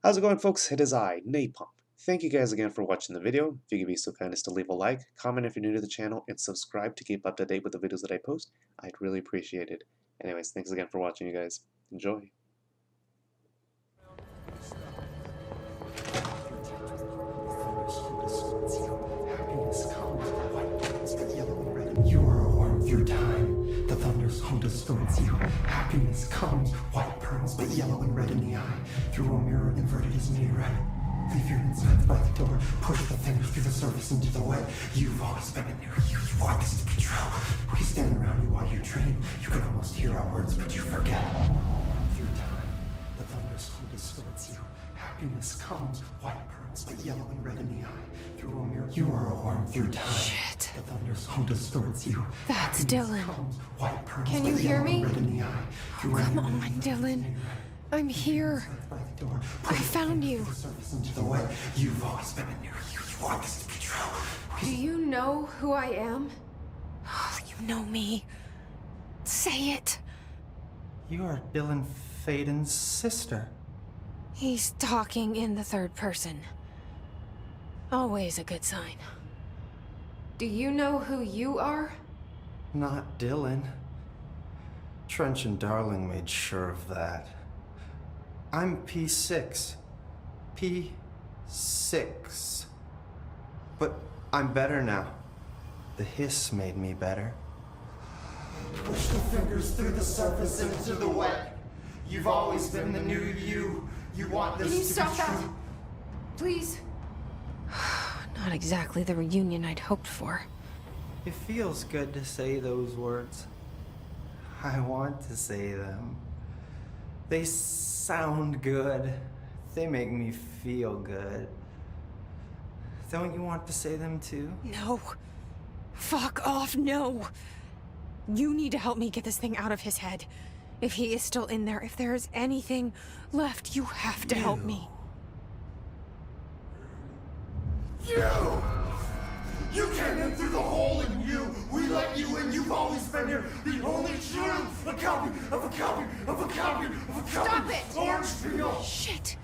How's it going, folks? It is I, Napalm. Thank you guys again for watching the video. If you could be so kind as to leave a like, comment if you're new to the channel, and subscribe to keep up to date with the videos that I post, I'd really appreciate it. Anyways, thanks again for watching, you guys. Enjoy. You are a warmth through time. The thunder's home distorts you. Happiness comes, white pearls, but yellow and red in the eye. Through a mirror inverted is made right. Leave your insides by the door. Push the fingers through the surface into the wet. You've always been in there. You want this to be true. We stand around you while you dream. You can almost hear our words, but you forget. Through time, the thunder's home distorts you. Happiness comes, white pearls, but yellow and red in the eye. Through a mirror, you are a warmth through time. Shit. The thunder's home distorts you. That's Dylan. Comes, white pearls, Can you but hear yellow and me? red in the eye. Through a Come mirror, on, Dylan. I'm here. by the door. I found you. The surface into the wet. You've always been in there. You want this to be true. Do you know who I am? You know me. Say it. You are Dylan Faden's sister. He's talking in the third person. Always a good sign. Do you know who you are? Not Dylan. Trench and Darling made sure of that. I'm P6. P6. But I'm better now. The hiss made me better. Push the fingers through the surface into the wet. You've always been the new you. You want this Can you to stop be that? true. Please? Not exactly the reunion I'd hoped for. It feels good to say those words. I want to say them. They sound good. They make me feel good. Don't you want to say them too? No. Fuck off, no. You need to help me get this thing out of his head. If he is still in there, if there is anything left, you have to help me. You came in through the hole in you. We let you in. You've always been here. The only truth. A copy of a copy of a copy of a copy. Stop it! Orange peel. Shit.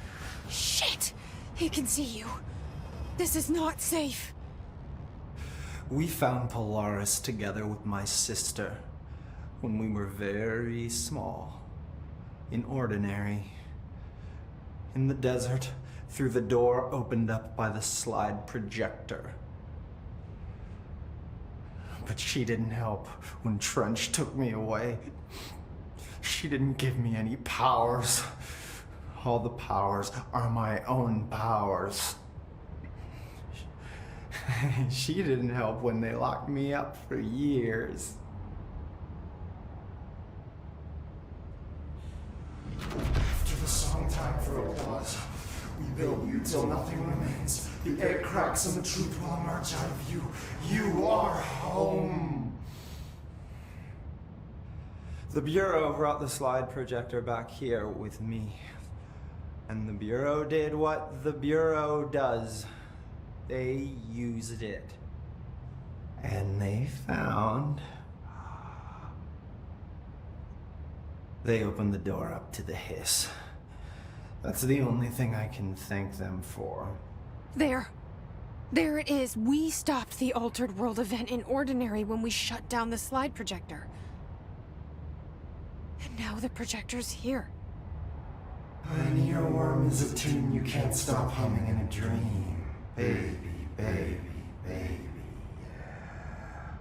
Shit. He can see you. This is not safe. We found Polaris together with my sister when we were very small, in Ordinary, in the desert, through the door opened up by the slide projector. But she didn't help when Trench took me away. She didn't give me any powers. All the powers are my own powers. She didn't help when they locked me up for years. After the song, time for applause. We build you till nothing remains. The air cracks and the truth will emerge out of you. You are home. The Bureau brought the slide projector back here with me. And the Bureau did what the Bureau does. They used it. And they found... They opened the door up to the hiss. That's the only thing I can thank them for. There. There it is. We stopped the Altered World event in Ordinary when we shut down the slide projector. And now the projector's here. An earworm is a tune you can't stop humming in a dream. Baby, baby, baby, yeah.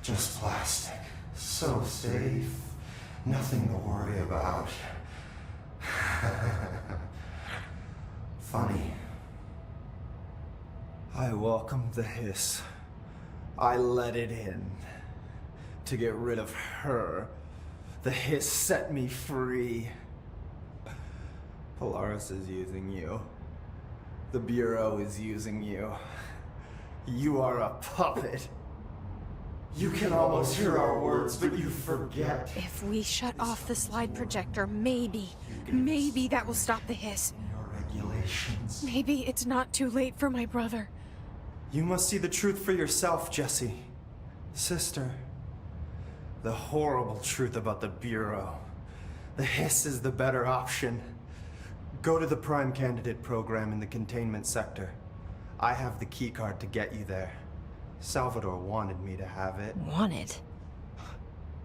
Just plastic. So safe. Nothing to worry about. Funny. I welcomed the hiss. I let it in. To get rid of her. The hiss set me free. Polaris is using you. The Bureau is using you. You are a puppet. You can almost hear our words, but you forget. If we shut off the slide projector, maybe that will stop the hiss. Your regulations. Maybe it's not too late for my brother. You must see the truth for yourself, Jesse. Sister. The horrible truth about the Bureau. The hiss is the better option. Go to the Prime Candidate program in the containment sector. I have the keycard to get you there. Salvador wanted me to have it. Wanted?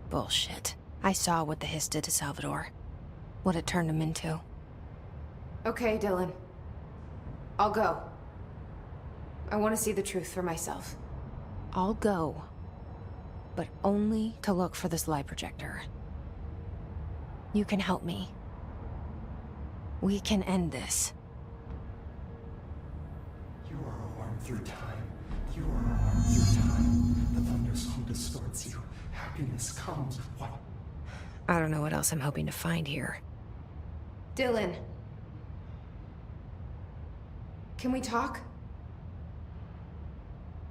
Bullshit. I saw what the hiss did to Salvador. What it turned him into. Okay, Dylan. I'll go. I want to see the truth for myself. I'll go. But only to look for this light projector. You can help me. We can end this. You are a worm through time. You are a worm through time. The thunderstorm distorts you. Happiness comes. What? I don't know what else I'm hoping to find here. Dylan. Can we talk?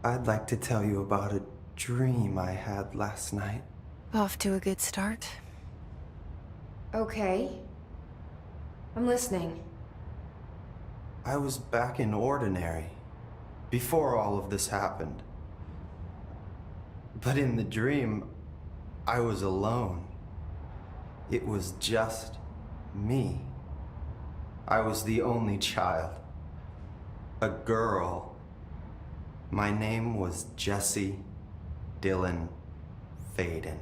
I'd like to tell you about a dream I had last night. Off to a good start. Okay. I'm listening. I was back in Ordinary, before all of this happened. But in the dream, I was alone. It was just me. I was the only child. A girl. My name was Jesse Dylan Faden.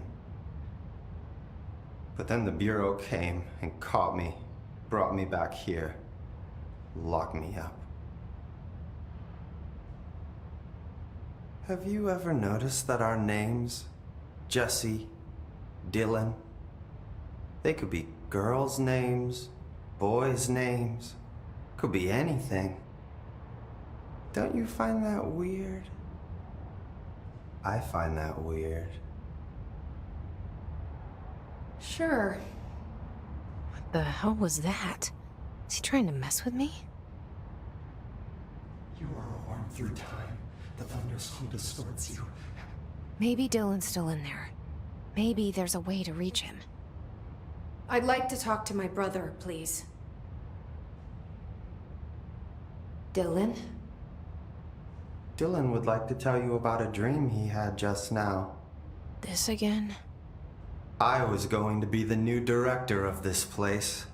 But then the Bureau came and caught me, brought me back here, locked me up. Have you ever noticed that our names, Jesse, Dylan, they could be girls' names, boys' names, could be anything. Don't you find that weird? I find that weird. Sure. What the hell was that? Is he trying to mess with me? You are a worm through time. The thunderstorm distorts you. Maybe Dylan's still in there. Maybe there's a way to reach him. I'd like to talk to my brother, please. Dylan? Dylan would like to tell you about a dream he had just now. This again? I was going to be the new director of this place.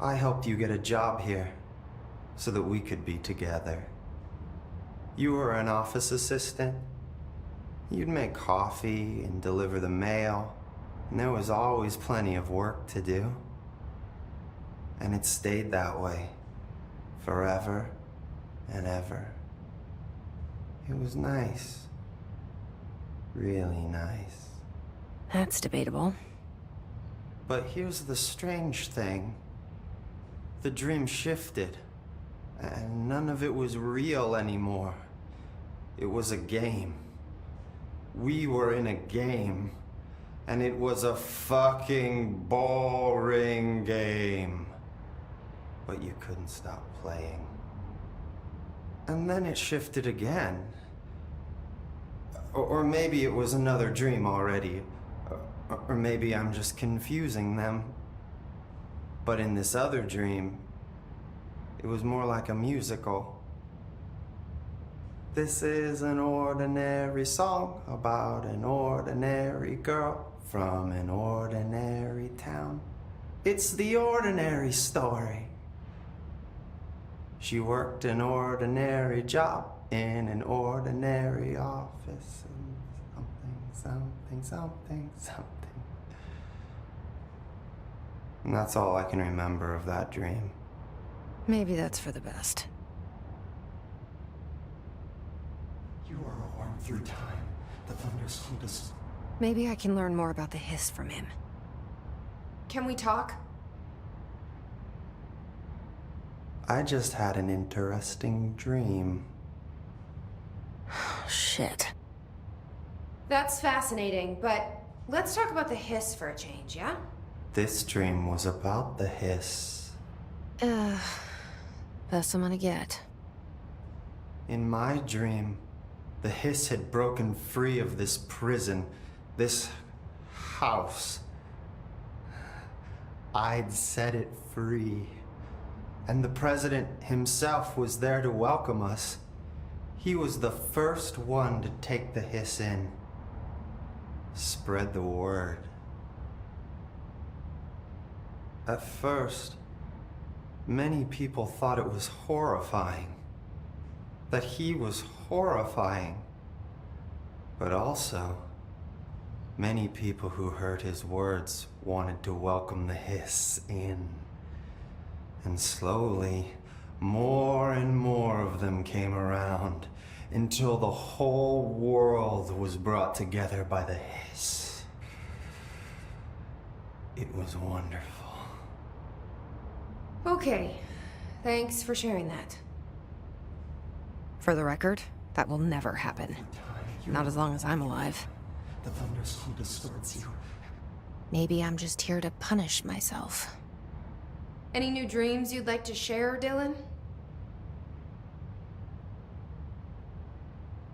I helped you get a job here, so that we could be together. You were an office assistant. You'd make coffee and deliver the mail, and there was always plenty of work to do. And it stayed that way, forever and ever. It was nice. Really nice. That's debatable. But here's the strange thing. The dream shifted, and none of it was real anymore. It was a game. We were in a game, and it was a fucking boring game. But you couldn't stop playing. And then it shifted again. Or maybe it was another dream already. Or maybe I'm just confusing them. But in this other dream, it was more like a musical. This is an ordinary song about an ordinary girl from an ordinary town. It's the ordinary story. She worked an ordinary job in an ordinary office. Something. And that's all I can remember of that dream. Maybe that's for the best. You are a worm through time. The thunderstorm distorts. Maybe I can learn more about the hiss from him. Can we talk? I just had an interesting dream. Shit. That's fascinating, but let's talk about the hiss for a change, yeah? This dream was about the hiss. Best I'm gonna get. In my dream, the hiss had broken free of this prison, this house. I'd set it free. And the president himself was there to welcome us. He was the first one to take the hiss in. Spread the word. At first, Many people thought it was horrifying. That he was horrifying. But also, many people who heard his words wanted to welcome the hiss in. And slowly, more and more of them came around until the whole world was brought together by the hiss. It was wonderful. Okay, thanks for sharing that. For the record, that will never happen. Not as long as I'm alive. The thunderstorm distorts you. Maybe I'm just here to punish myself. Any new dreams you'd like to share, Dylan?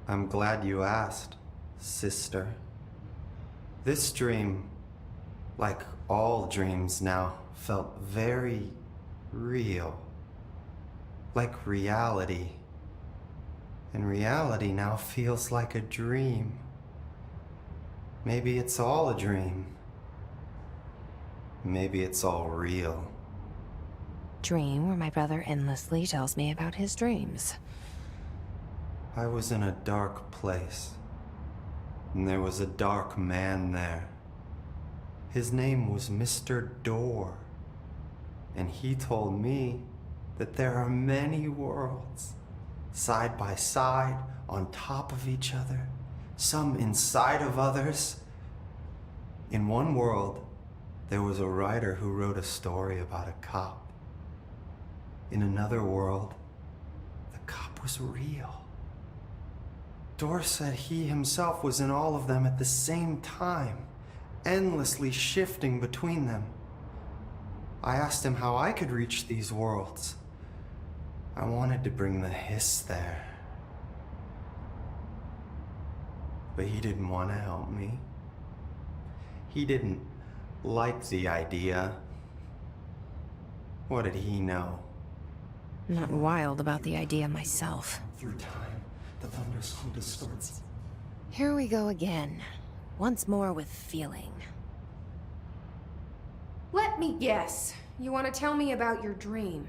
I'm glad you asked, sister. This dream, like all dreams now, felt very real. Like reality. And reality now feels like a dream. Maybe it's all a dream. Maybe it's all real. Dream where my brother endlessly tells me about his dreams. I was in a dark place. And there was a dark man there. His name was Mr. Door. And he told me that there are many worlds, side by side, on top of each other, some inside of others. In one world, there was a writer who wrote a story about a cop. In another world, the cop was real. Door said he himself was in all of them at the same time, endlessly shifting between them. I asked him how I could reach these worlds. I wanted to bring the hiss there. But he didn't want to help me. He didn't like the idea. What did he know? I'm not wild about the idea myself. Through time, the thunderstorm distorts you. Here we go again. Once more with feeling. Let me guess. You want to tell me about your dream?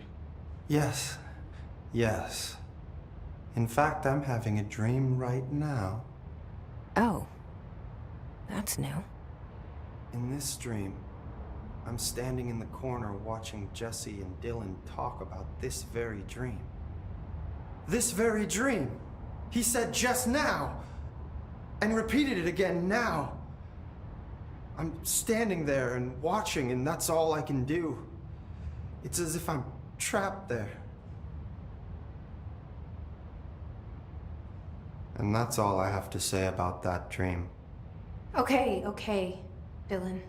Yes. Yes. In fact, I'm having a dream right now. Oh. That's new. In this dream, I'm standing in the corner watching Jesse and Dylan talk about this very dream. This very dream! He said just now! And repeated it again now! I'm standing there and watching, and that's all I can do. It's as if I'm trapped there. And that's all I have to say about that dream. Okay, Dylan.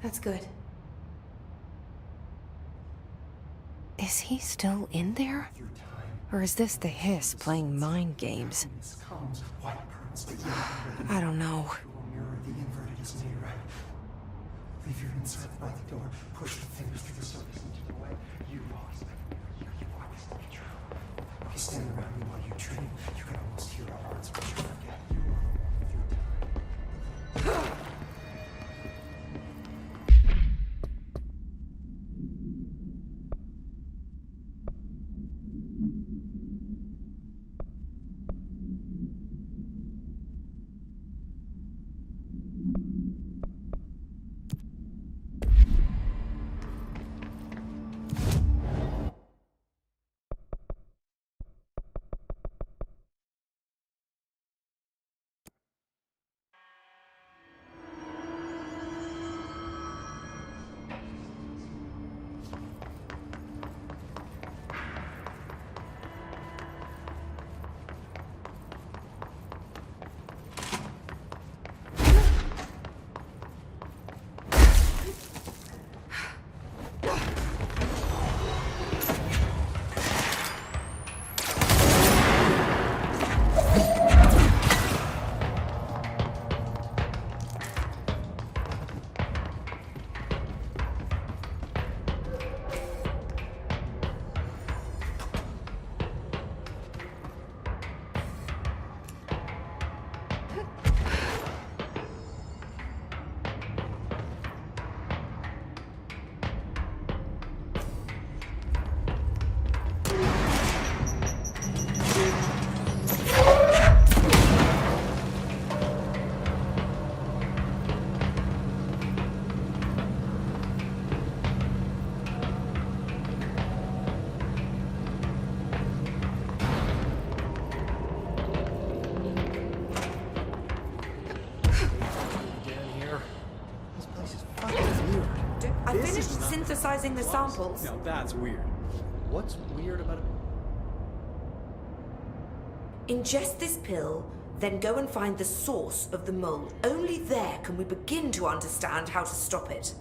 That's good. Is he still in there? Through time, Or is this the hiss playing mind games? this comes, white pearls, but yellow. I don't know. Will mirror the inverted is made right. Leave your inside by the door. Push the fingers through the surface into the way. You always live here. You always live true. If you stand around me while you dream, you can almost hear our hearts, but you forget. You are the one through time. sanitizing the samples. Now that's weird. What's weird about it? Ingest this pill, then go and find the source of the mold. Only there can we begin to understand how to stop it.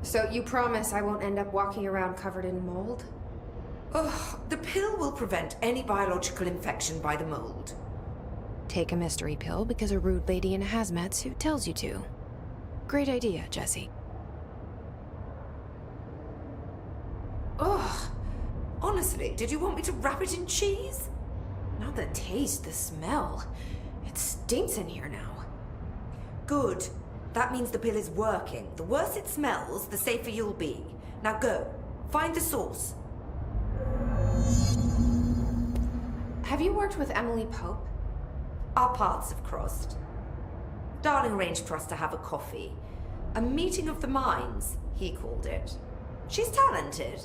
So you promise I won't end up walking around covered in mold? Ugh, the pill will prevent any biological infection by the mold. Take a mystery pill because a rude lady in a hazmat suit tells you to. Great idea, Jesse. Ugh. Honestly, did you want me to wrap it in cheese? Not the taste, the smell. It stinks in here now. Good. That means the pill is working. The worse it smells, the safer you'll be. Now go. Find the source. Have you worked with Emily Pope? Our paths have crossed. Darling arranged for us to have a coffee. A meeting of the minds, he called it. She's talented.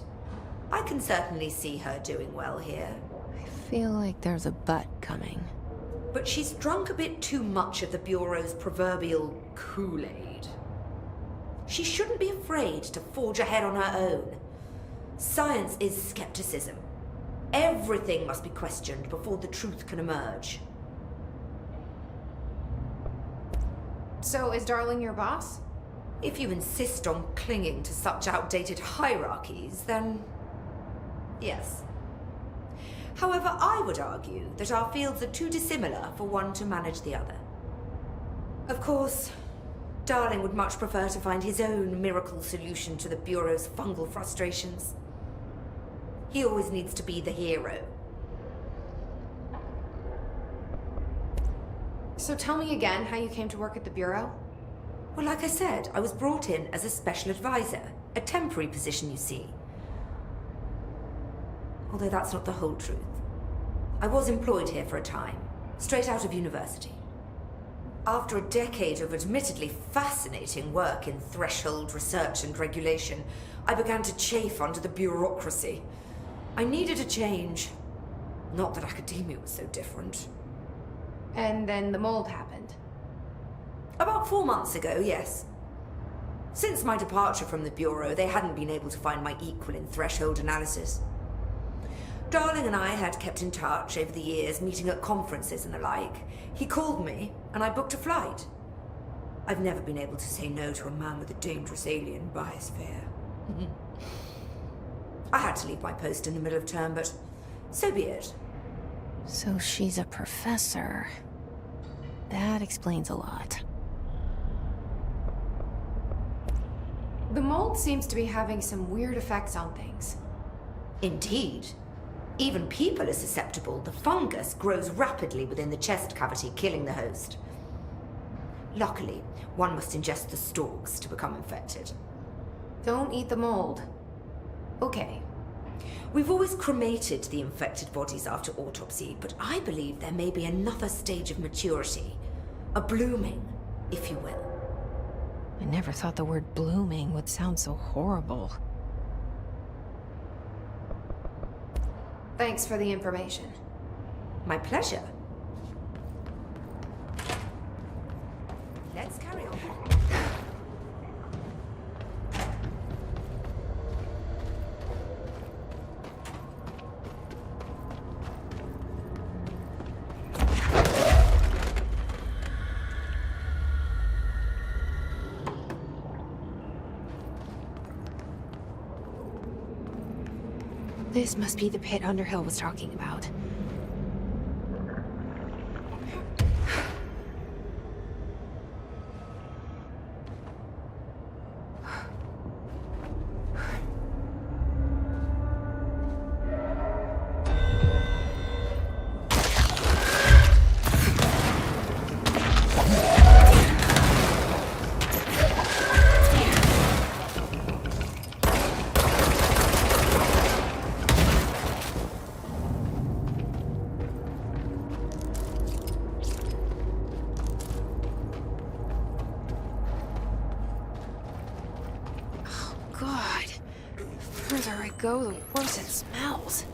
I can certainly see her doing well here. I feel like there's a but coming. But she's drunk a bit too much of the Bureau's proverbial Kool-Aid. She shouldn't be afraid to forge ahead on her own. Science is skepticism. Everything must be questioned before the truth can emerge. So is Darling your boss? If you insist on clinging to such outdated hierarchies, then yes. However, I would argue that our fields are too dissimilar for one to manage the other. Of course, Darling would much prefer to find his own miracle solution to the Bureau's fungal frustrations. He always needs to be the hero. So tell me again how you came to work at the Bureau? Well, like I said, I was brought in as a special advisor. A temporary position, you see. Although that's not the whole truth. I was employed here for a time, straight out of university. After a decade of admittedly fascinating work in threshold research and regulation, I began to chafe under the bureaucracy. I needed a change. Not that academia was so different. And then the mold happened. About 4 months ago, yes. Since my departure from the Bureau, they hadn't been able to find my equal in threshold analysis. Darling and I had kept in touch over the years, meeting at conferences and the like. He called me, and I booked a flight. I've never been able to say no to a man with a dangerous alien biosphere. I had to leave my post in the middle of term, but so be it. So she's a professor. That explains a lot. The mold seems to be having some weird effects on things. Indeed. Even people are susceptible. The fungus grows rapidly within the chest cavity, killing the host. Luckily, one must ingest the stalks to become infected. Don't eat the mold. Okay. We've always cremated the infected bodies after autopsy, but I believe there may be another stage of maturity. A blooming, if you will. I never thought the word blooming would sound so horrible. Thanks for the information. My pleasure. Let's carry on. This must be the pit Underhill was talking about. God, the further I go, the worse it smells.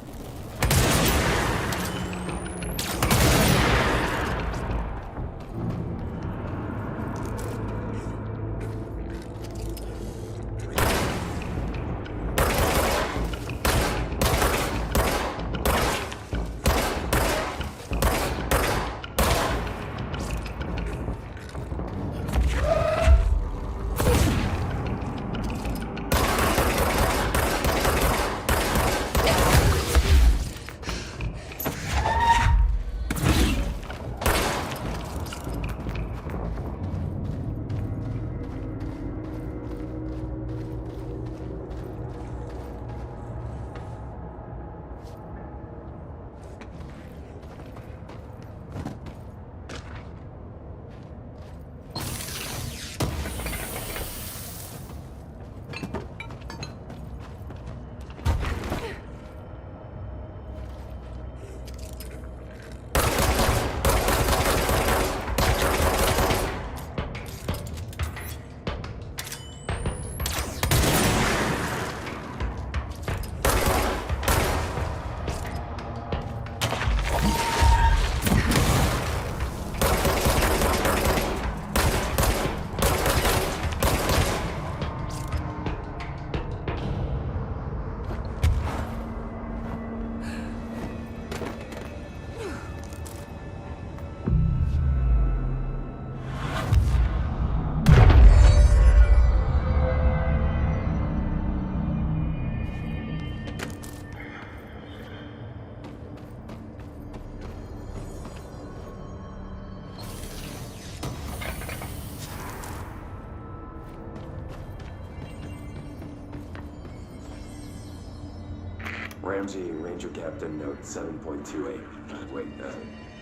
Ramsey, Ranger Captain, note 7.28. Wait,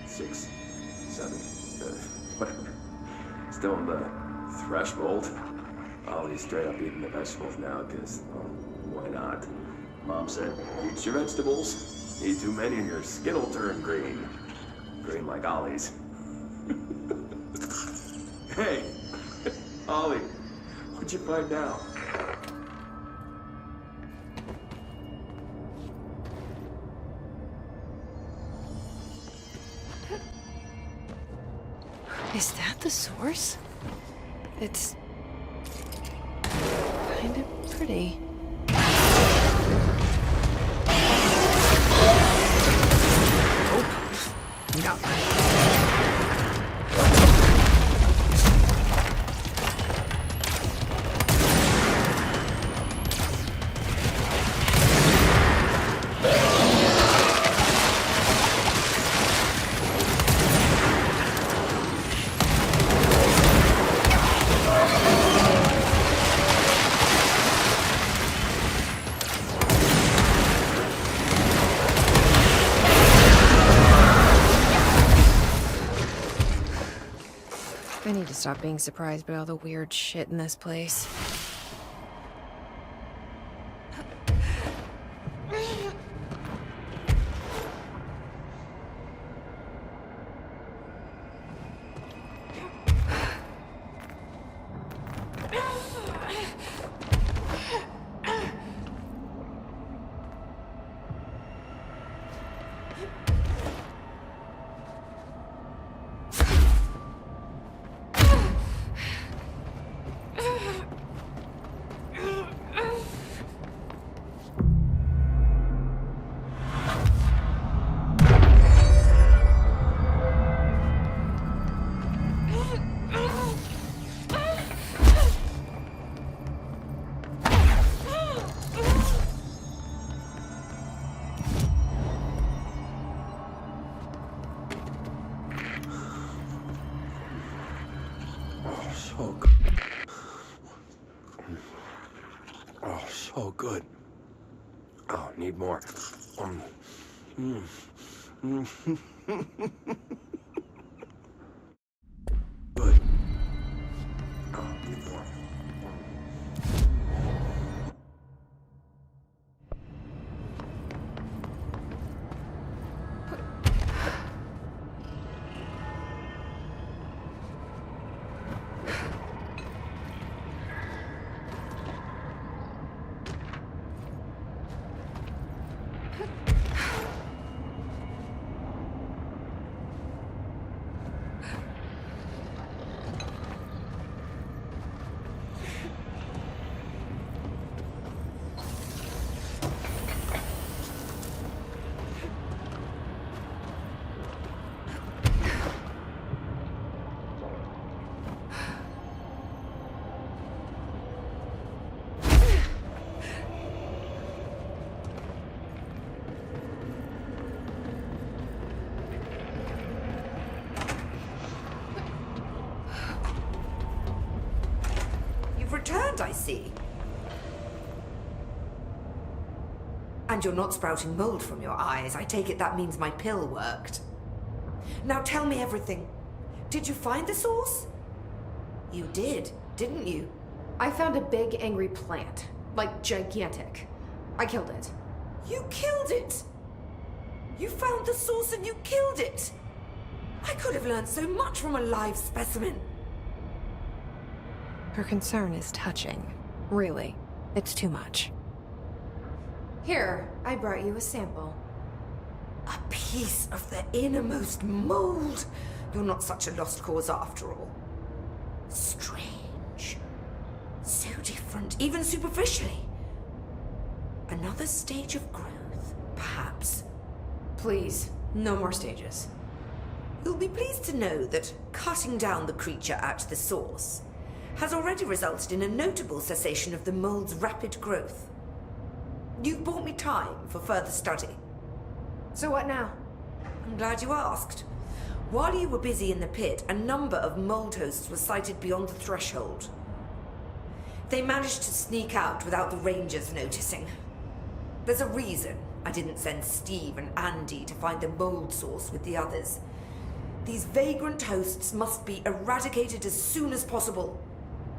6, 7, whatever. Still in the threshold. Ollie's straight up eating the vegetables now, because, why not? Mom said, eat your vegetables. Eat too many and your skin will turn green. Green like Ollie's. Hey, Ollie, what'd you find now? Is that the source? It's kind of pretty. Oh, no. I need to stop being surprised by all the weird shit in this place. So good. Oh, so good. Oh, need more. Good. Oh, need more. Returned, I see. And you're not sprouting mold from your eyes. I take it that means my pill worked. Now tell me everything. Did you find the source? You did, didn't you? I found a big angry plant. Like, gigantic. I killed it. You killed it! You found the source and you killed it! I could have learned so much from a live specimen. Her concern is touching. Really, it's too much. Here, I brought you a sample. A piece of the innermost mold. You're not such a lost cause after all. Strange. So different, even superficially. Another stage of growth, perhaps. Please, no more stages. You'll be pleased to know that cutting down the creature at the source has already resulted in a notable cessation of the mold's rapid growth. You've bought me time for further study. So what now? I'm glad you asked. While you were busy in the pit, a number of mold hosts were sighted beyond the threshold. They managed to sneak out without the Rangers noticing. There's a reason I didn't send Steve and Andy to find the mold source with the others. These vagrant hosts must be eradicated as soon as possible.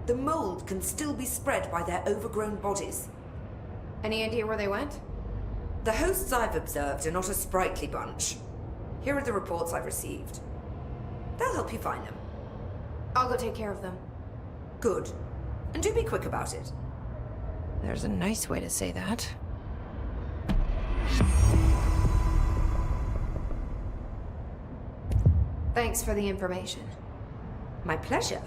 The mold can still be spread by their overgrown bodies. Any idea where they went? The hosts I've observed are not a sprightly bunch. Here are the reports I've received. They'll help you find them. I'll go take care of them. Good. And do be quick about it. There's a nice way to say that. Thanks for the information. My pleasure.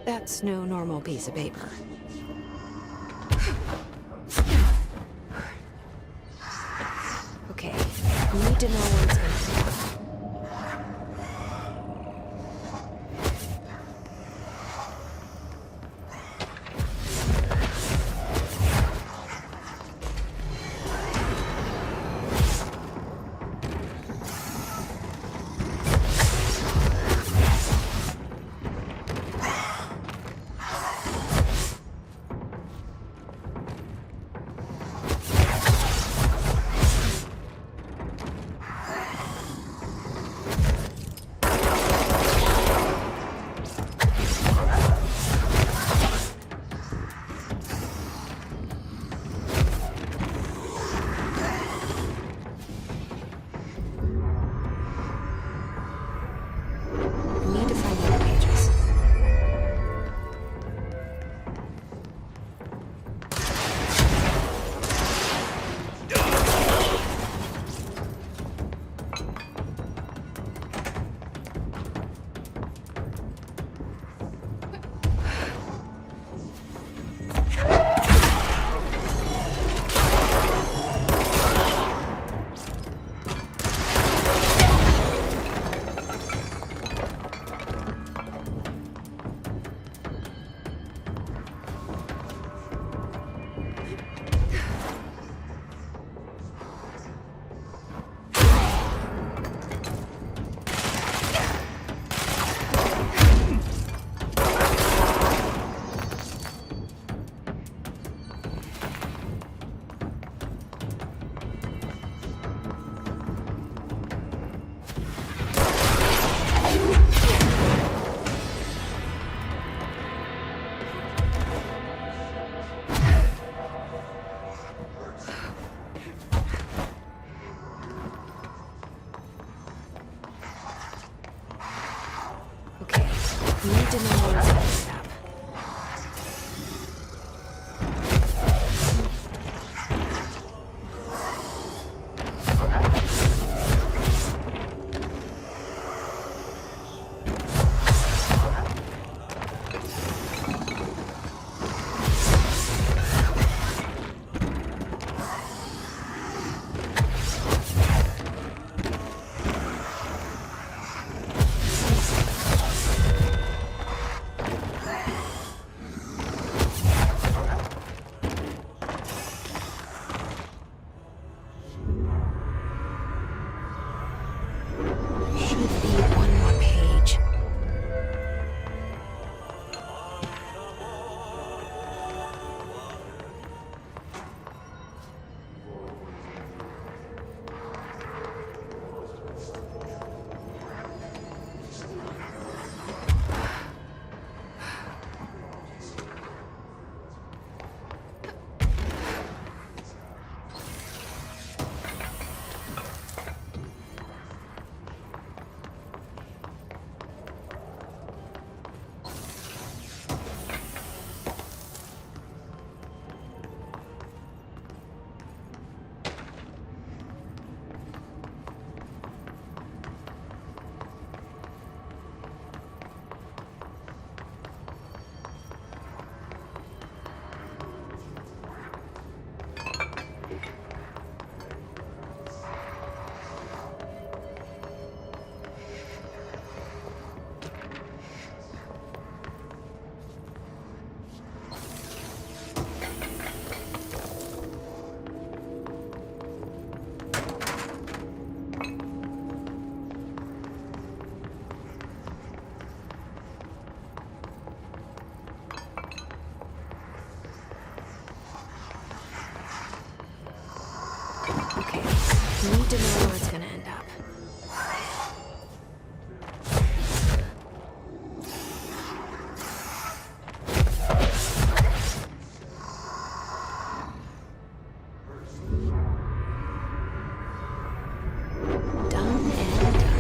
That's no normal piece of paper. Okay, I need to know where it's going to go. Okay, need to know where it's gonna end up. Done and done.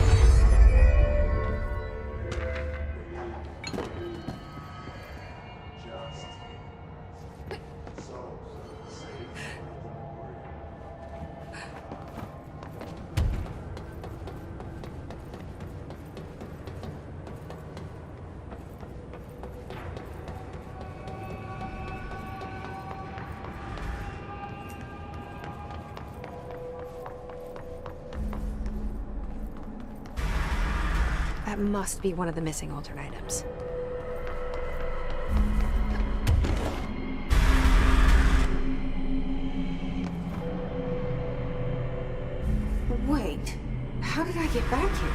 That must be one of the missing alternate items. Wait, how did I get back here?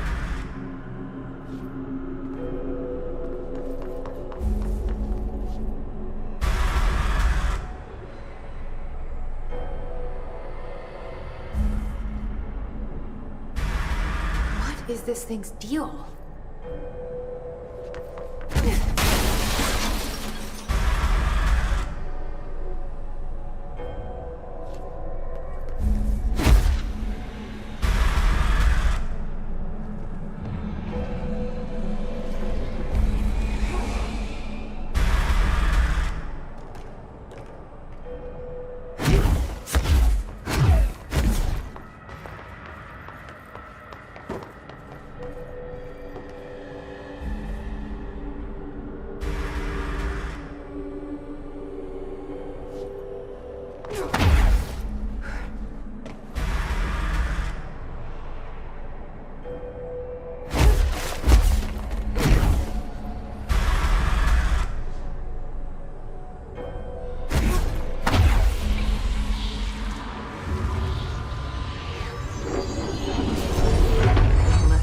What is this thing's deal?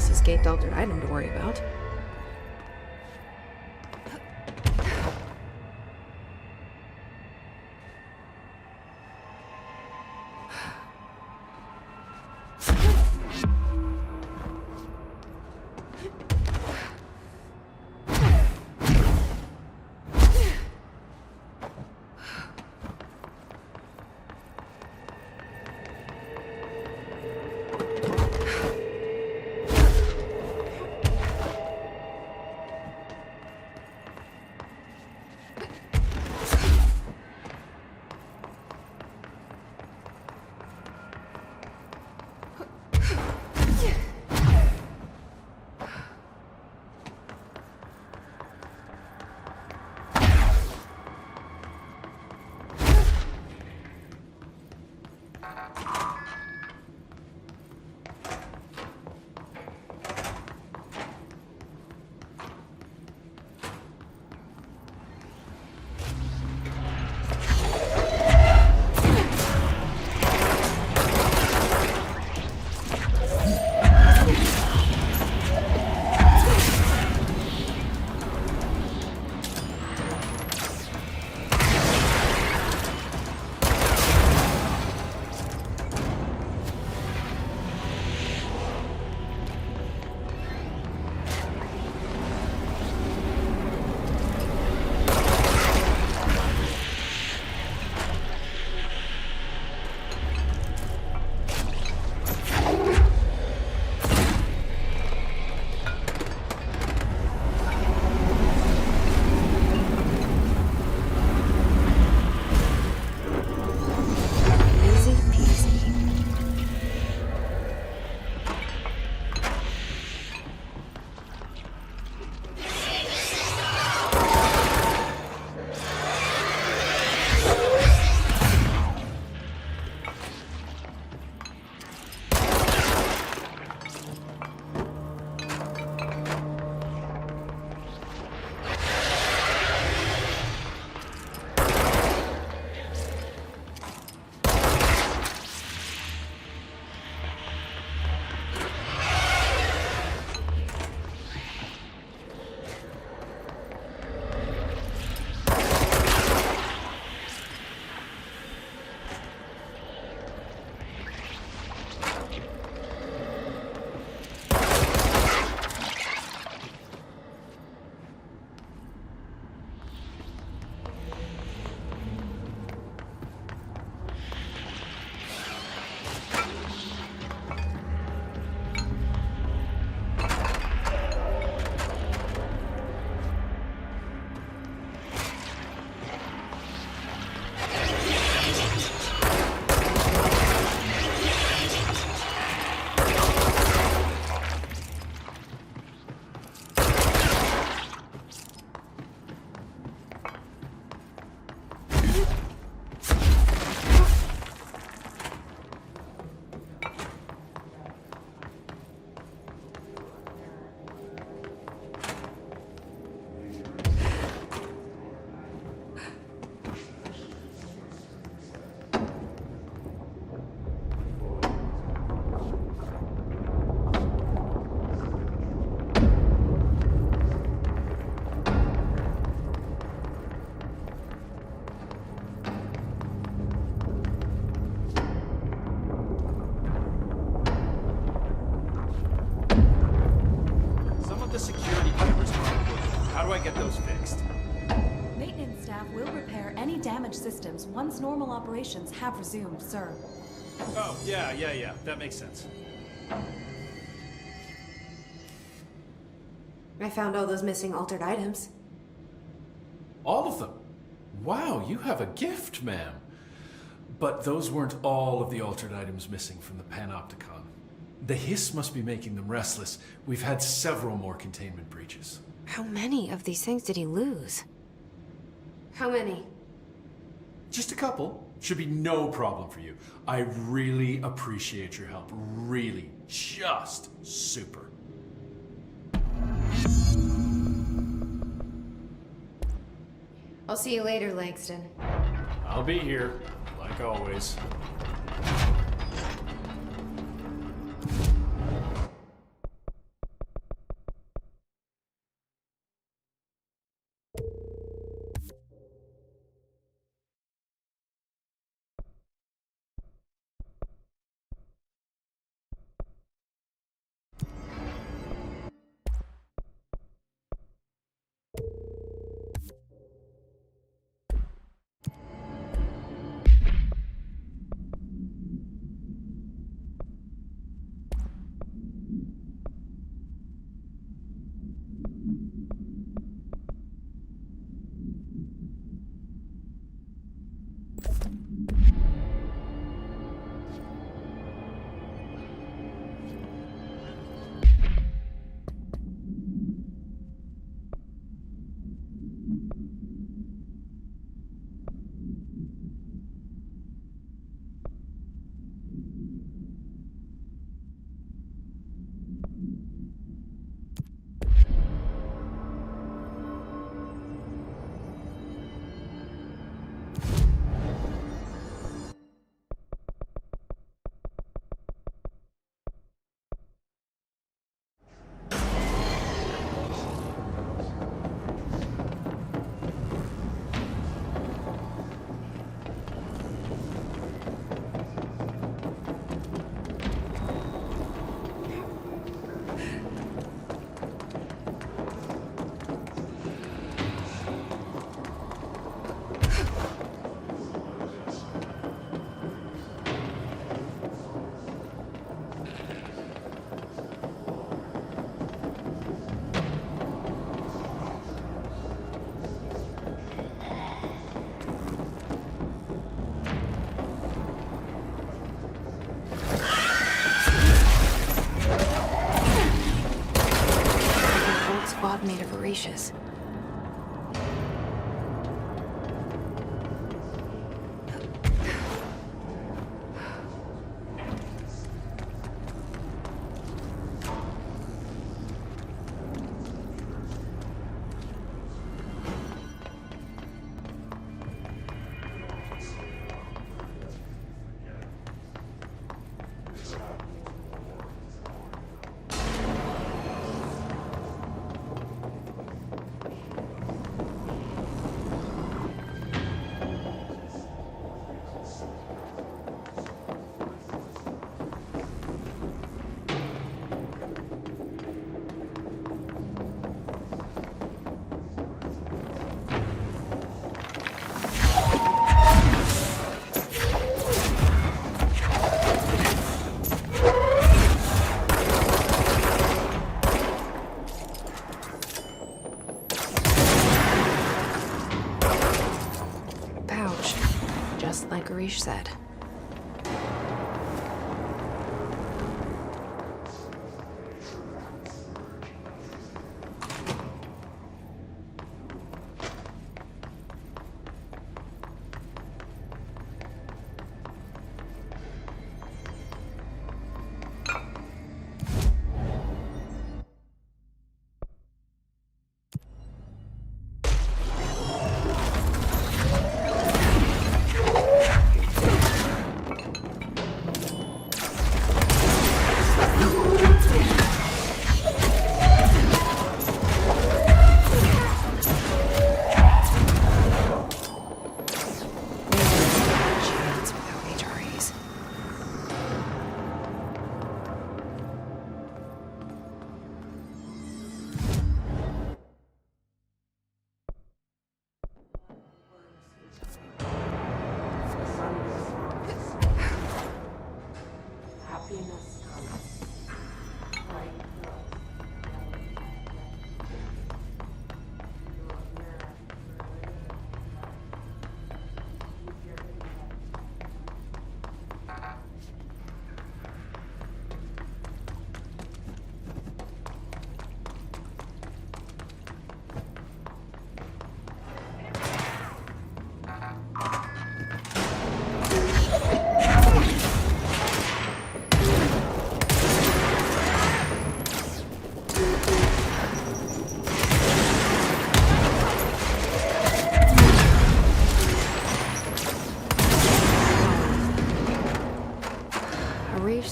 Escaped altered item to worry about. damaged systems once normal operations have resumed, sir. Oh, yeah. That makes sense. I found all those missing altered items. All of them? Wow, you have a gift, ma'am. But those weren't all of the altered items missing from the Panopticon. The hiss must be making them restless. We've had several more containment breaches. How many of these things did he lose? How many? Just a couple. Should be no problem for you. I really appreciate your help. Really. Just super. I'll see you later, Langston. I'll be here, like always. Made of voracious. Like Arish said.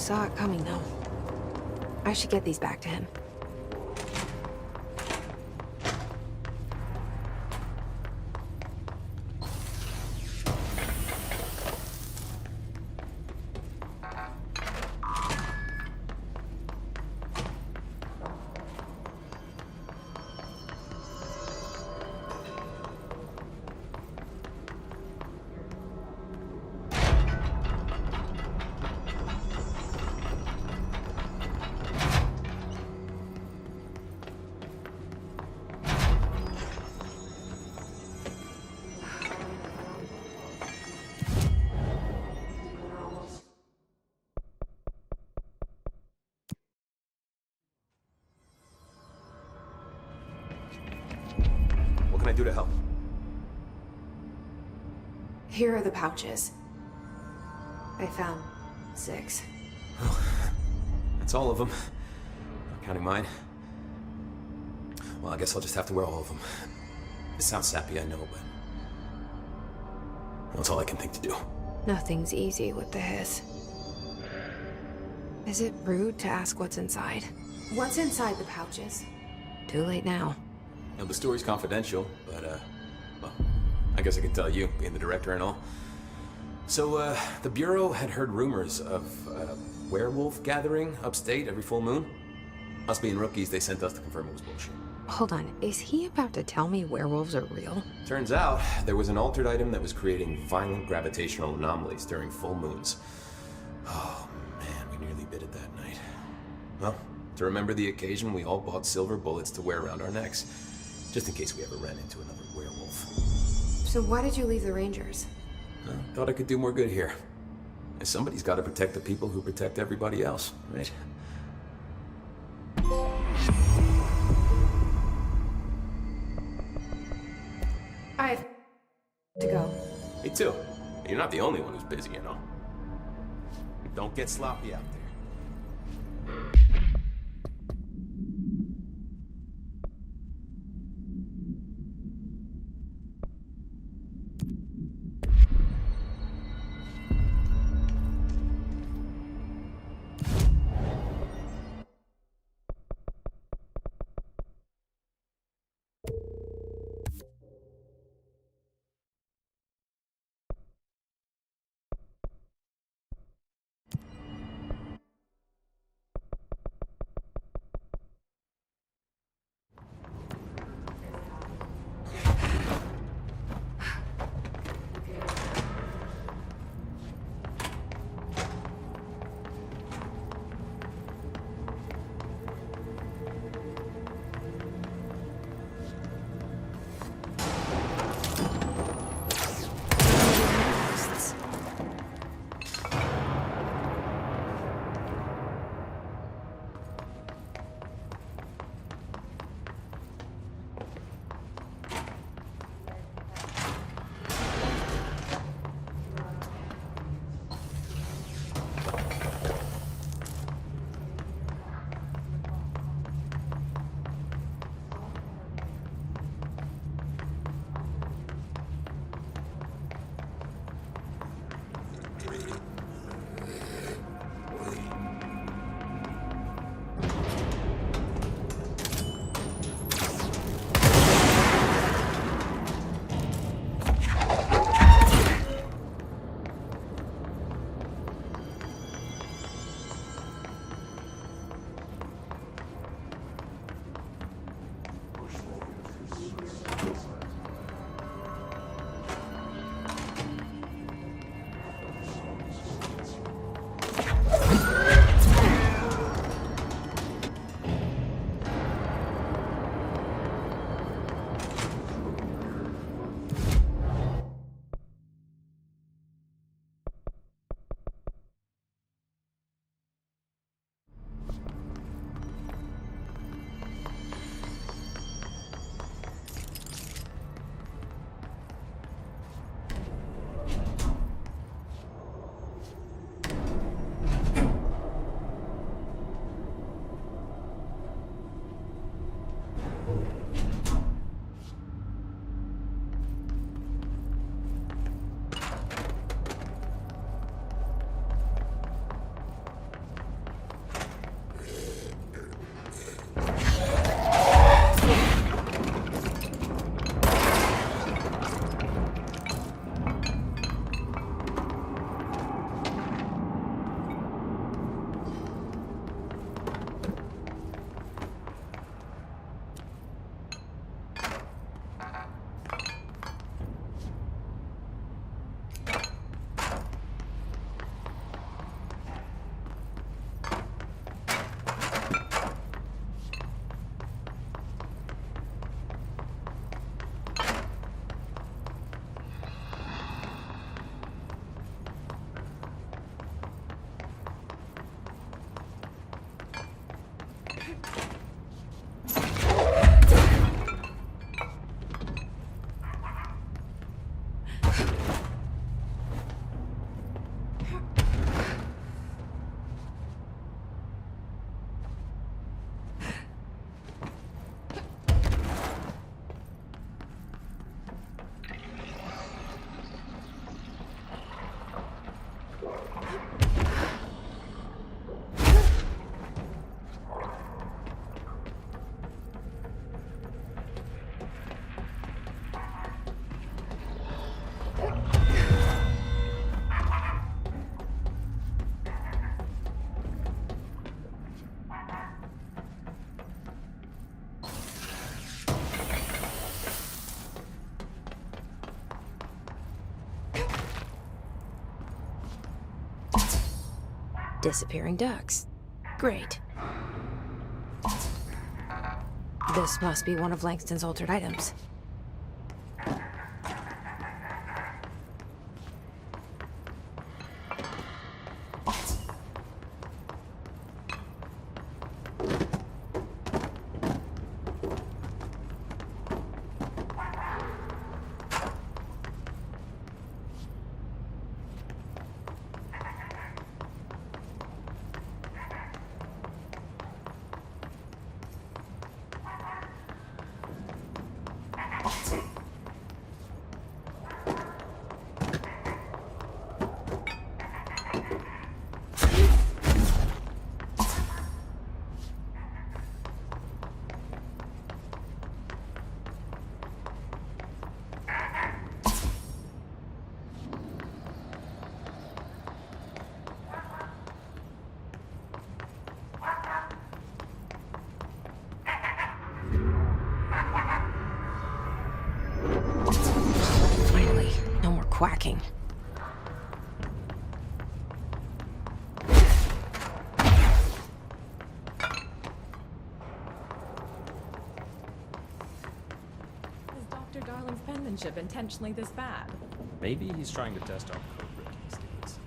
saw it coming, though. I should get these back to him. What can I do to help? Here are the pouches. I found 6. That's all of them. Not counting mine. Well, I guess I'll just have to wear all of them. It sounds sappy, I know, but that's all I can think to do. Nothing's easy with the hiss. Is it rude to ask what's inside? What's inside the pouches? Too late now. You know, the story's confidential, but, well, I guess I can tell you, being the director and all. So, the Bureau had heard rumors of a werewolf gathering upstate every full moon. Us being rookies, they sent us to confirm it was bullshit. Hold on, is he about to tell me werewolves are real? Turns out, there was an altered item that was creating violent gravitational anomalies during full moons. Oh, man, we nearly bit it that night. Well, to remember the occasion, we all bought silver bullets to wear around our necks, just in case we ever ran into another werewolf. So why did you leave the Rangers? I thought I could do more good here. And somebody's got to protect the people who protect everybody else, right? I have to go. Me too. You're not the only one who's busy, you know. Don't get sloppy out there. Disappearing ducks. Great. This must be one of Langston's altered items. Finally, no more quacking. Is Dr. Darling's penmanship intentionally this bad? Maybe he's trying to test our code breaking skills.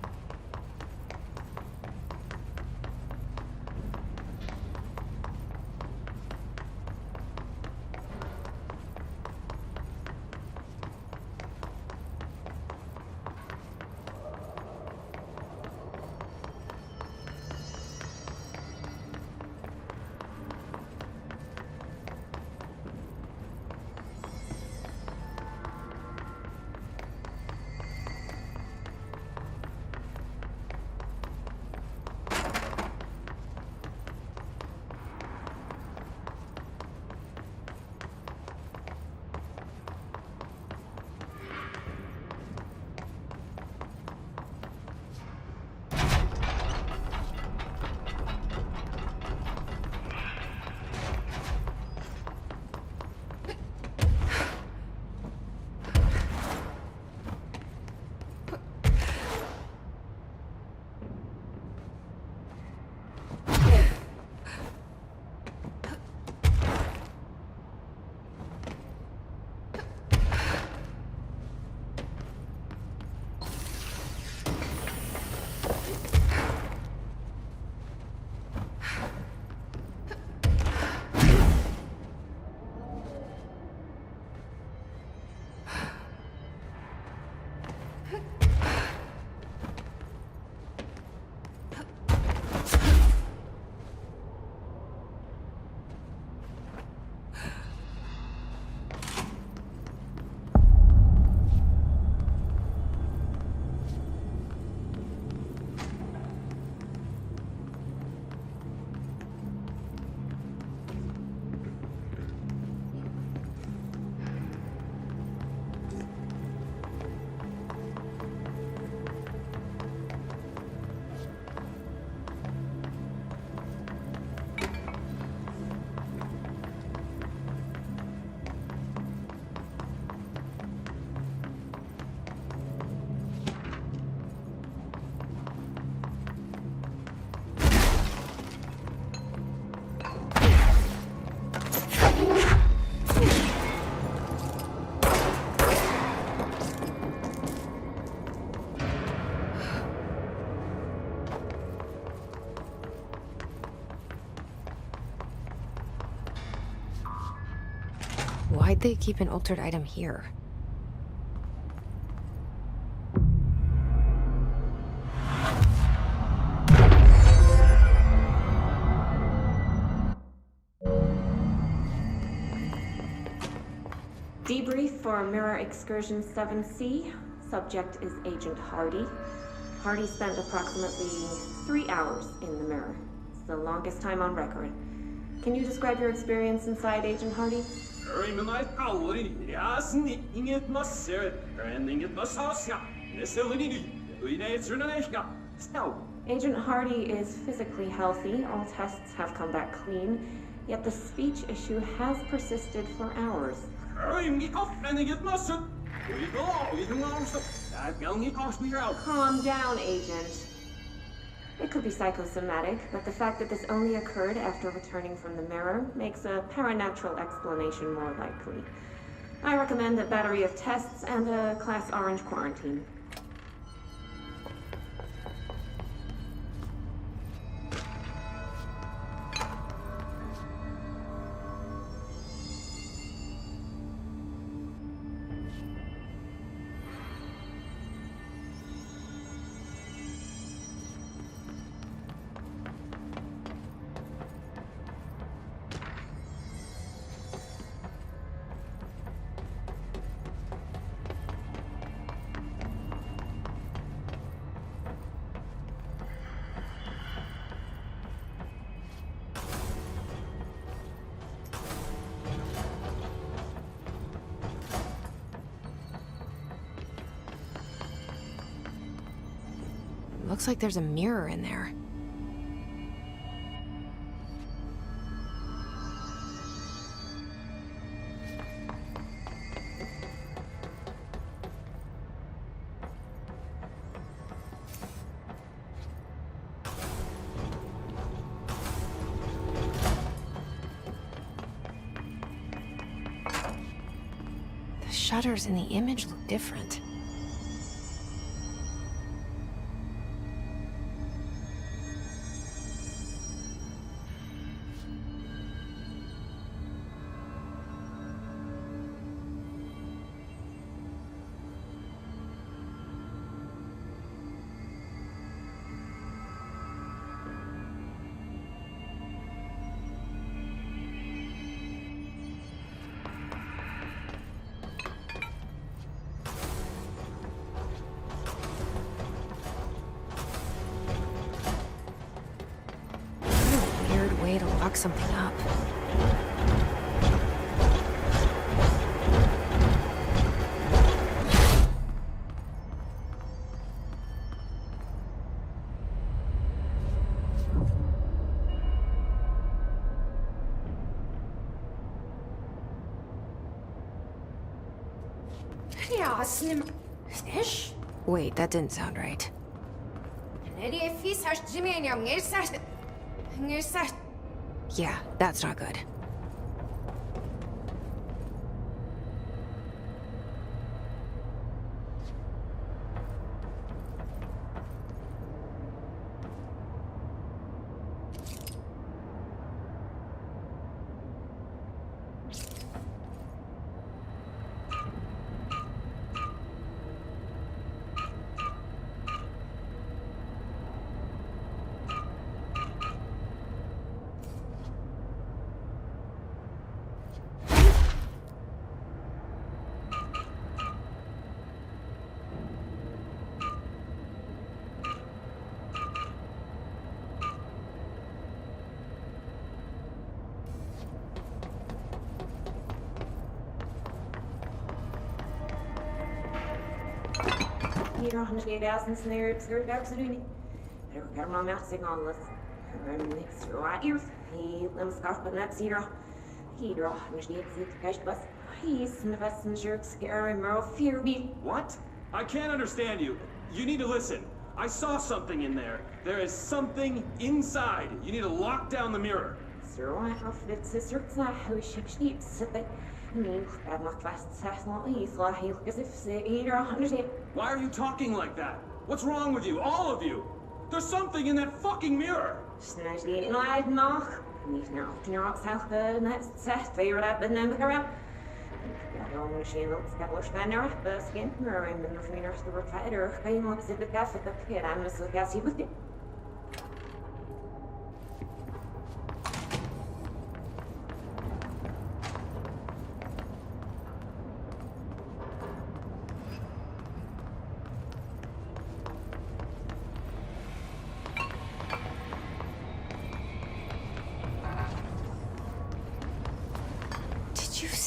Why'd they keep an altered item here? for Mirror Excursion 7C. Subject is Agent Hardy. Hardy spent approximately 3 hours in the mirror. It's the longest time on record. Can you describe your experience inside, Agent Hardy? Agent Hardy is physically healthy. All tests have come back clean. Yet the speech issue has persisted for hours. Calm down, Agent. It could be psychosomatic, but the fact that this only occurred after returning from the mirror makes a paranatural explanation more likely. I recommend a battery of tests and a Class Orange quarantine. Looks like there's a mirror in there. The shutters in the image look different. Way to lock something up. Wait, that didn't sound right. Yeah, that's not good. What? I can't understand you. You need to listen. I saw something in there. There is something inside. You need to lock down the mirror. Why are you talking like that? What's wrong with you? All of you? There's something in that fucking mirror!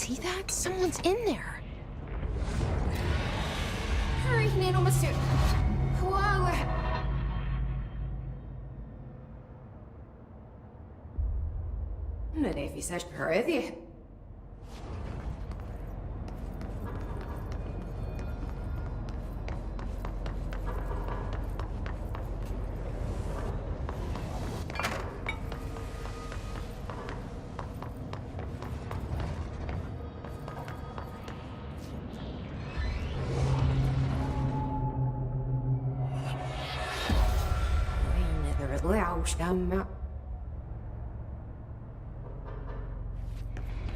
see that? Someone's in there. Hurry, Nano Master. Whoa. Men esseJ corruptive.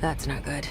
That's not good.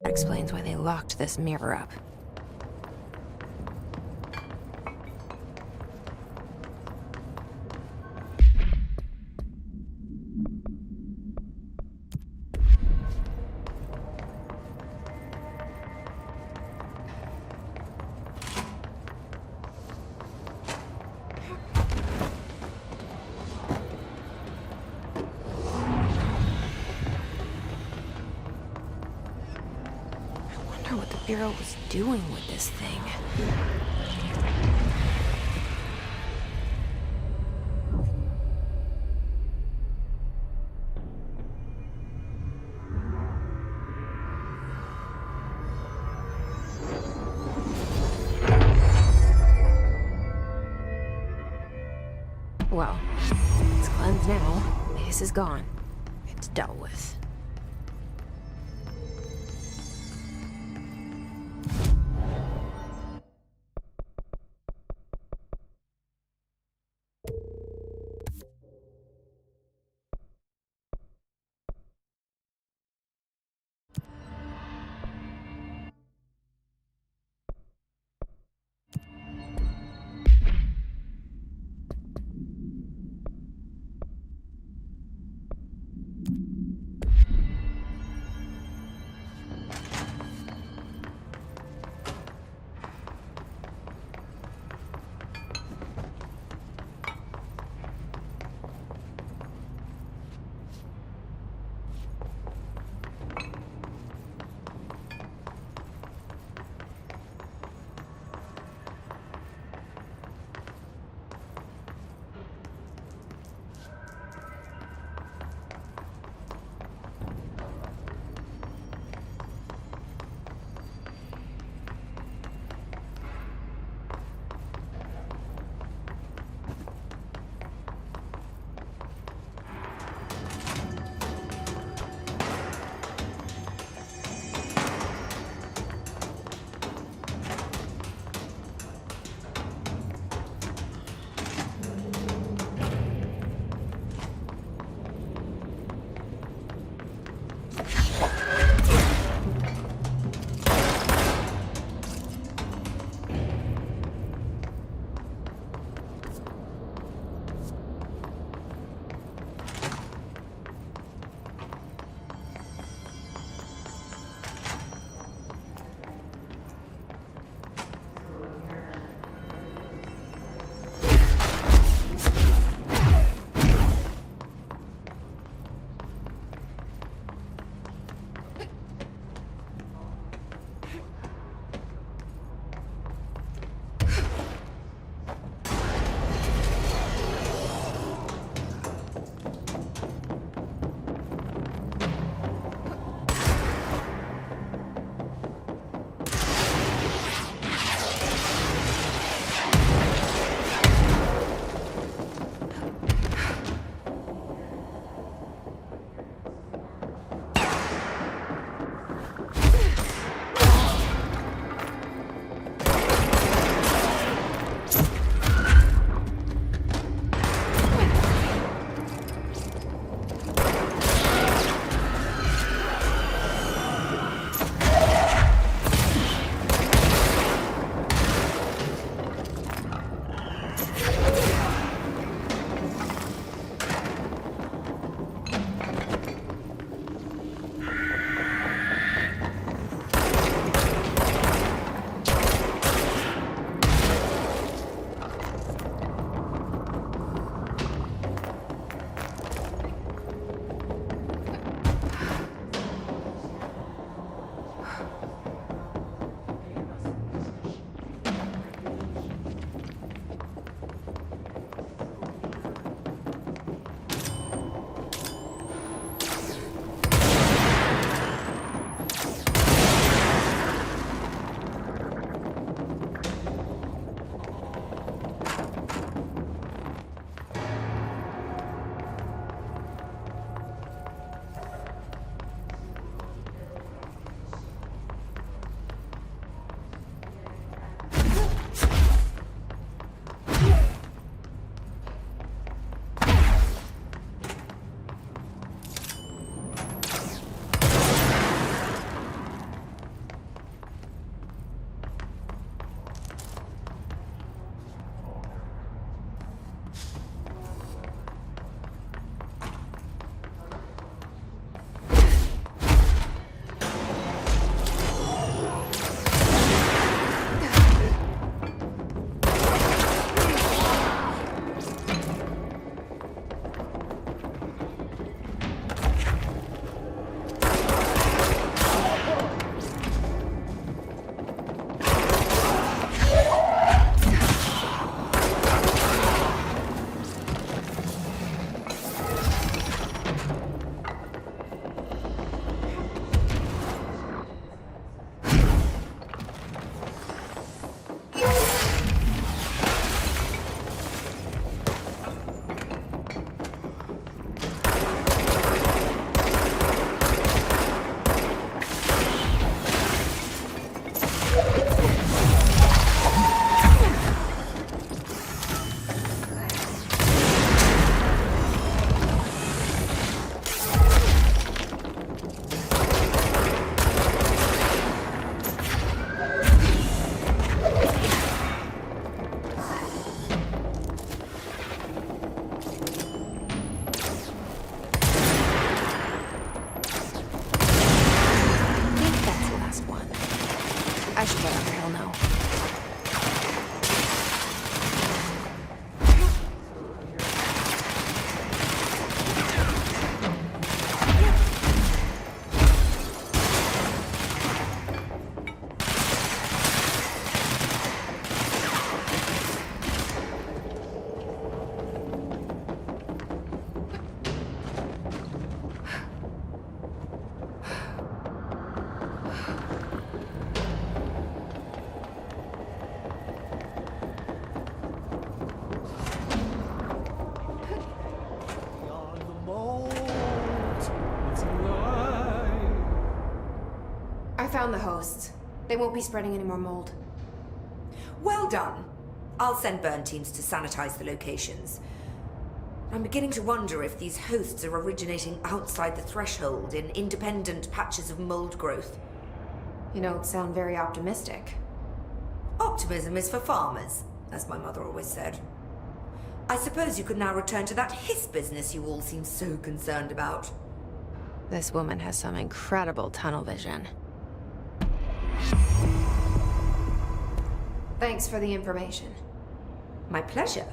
Explains why they locked this mirror up. Bureau was doing with this thing. Well, it's cleansed now. The hiss is gone. It's dealt with. found the hosts. They won't be spreading any more mold. Well done. I'll send burn teams to sanitize the locations. I'm beginning to wonder if these hosts are originating outside the threshold in independent patches of mold growth. You don't sound very optimistic. Optimism is for farmers, as my mother always said. I suppose you could now return to that hiss business you all seem so concerned about. This woman has some incredible tunnel vision. Thanks for the information. My pleasure.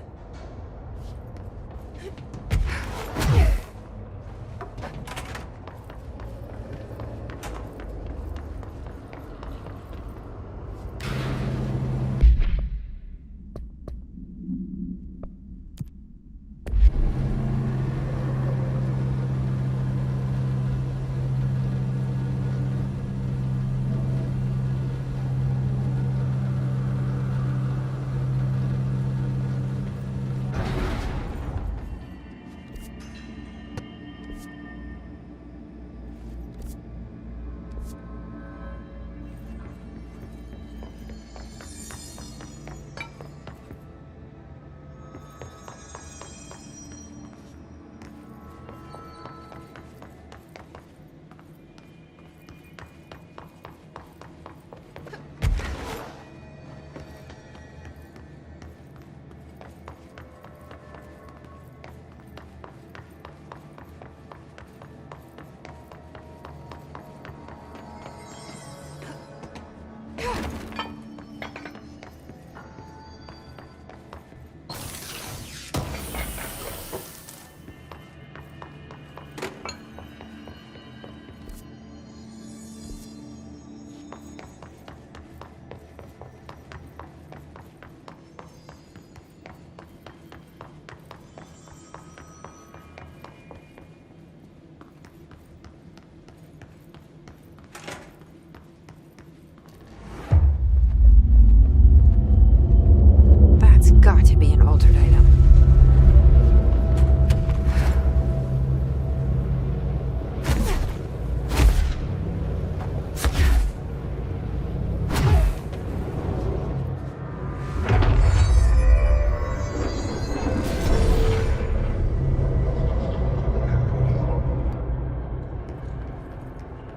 Got to be an altered item.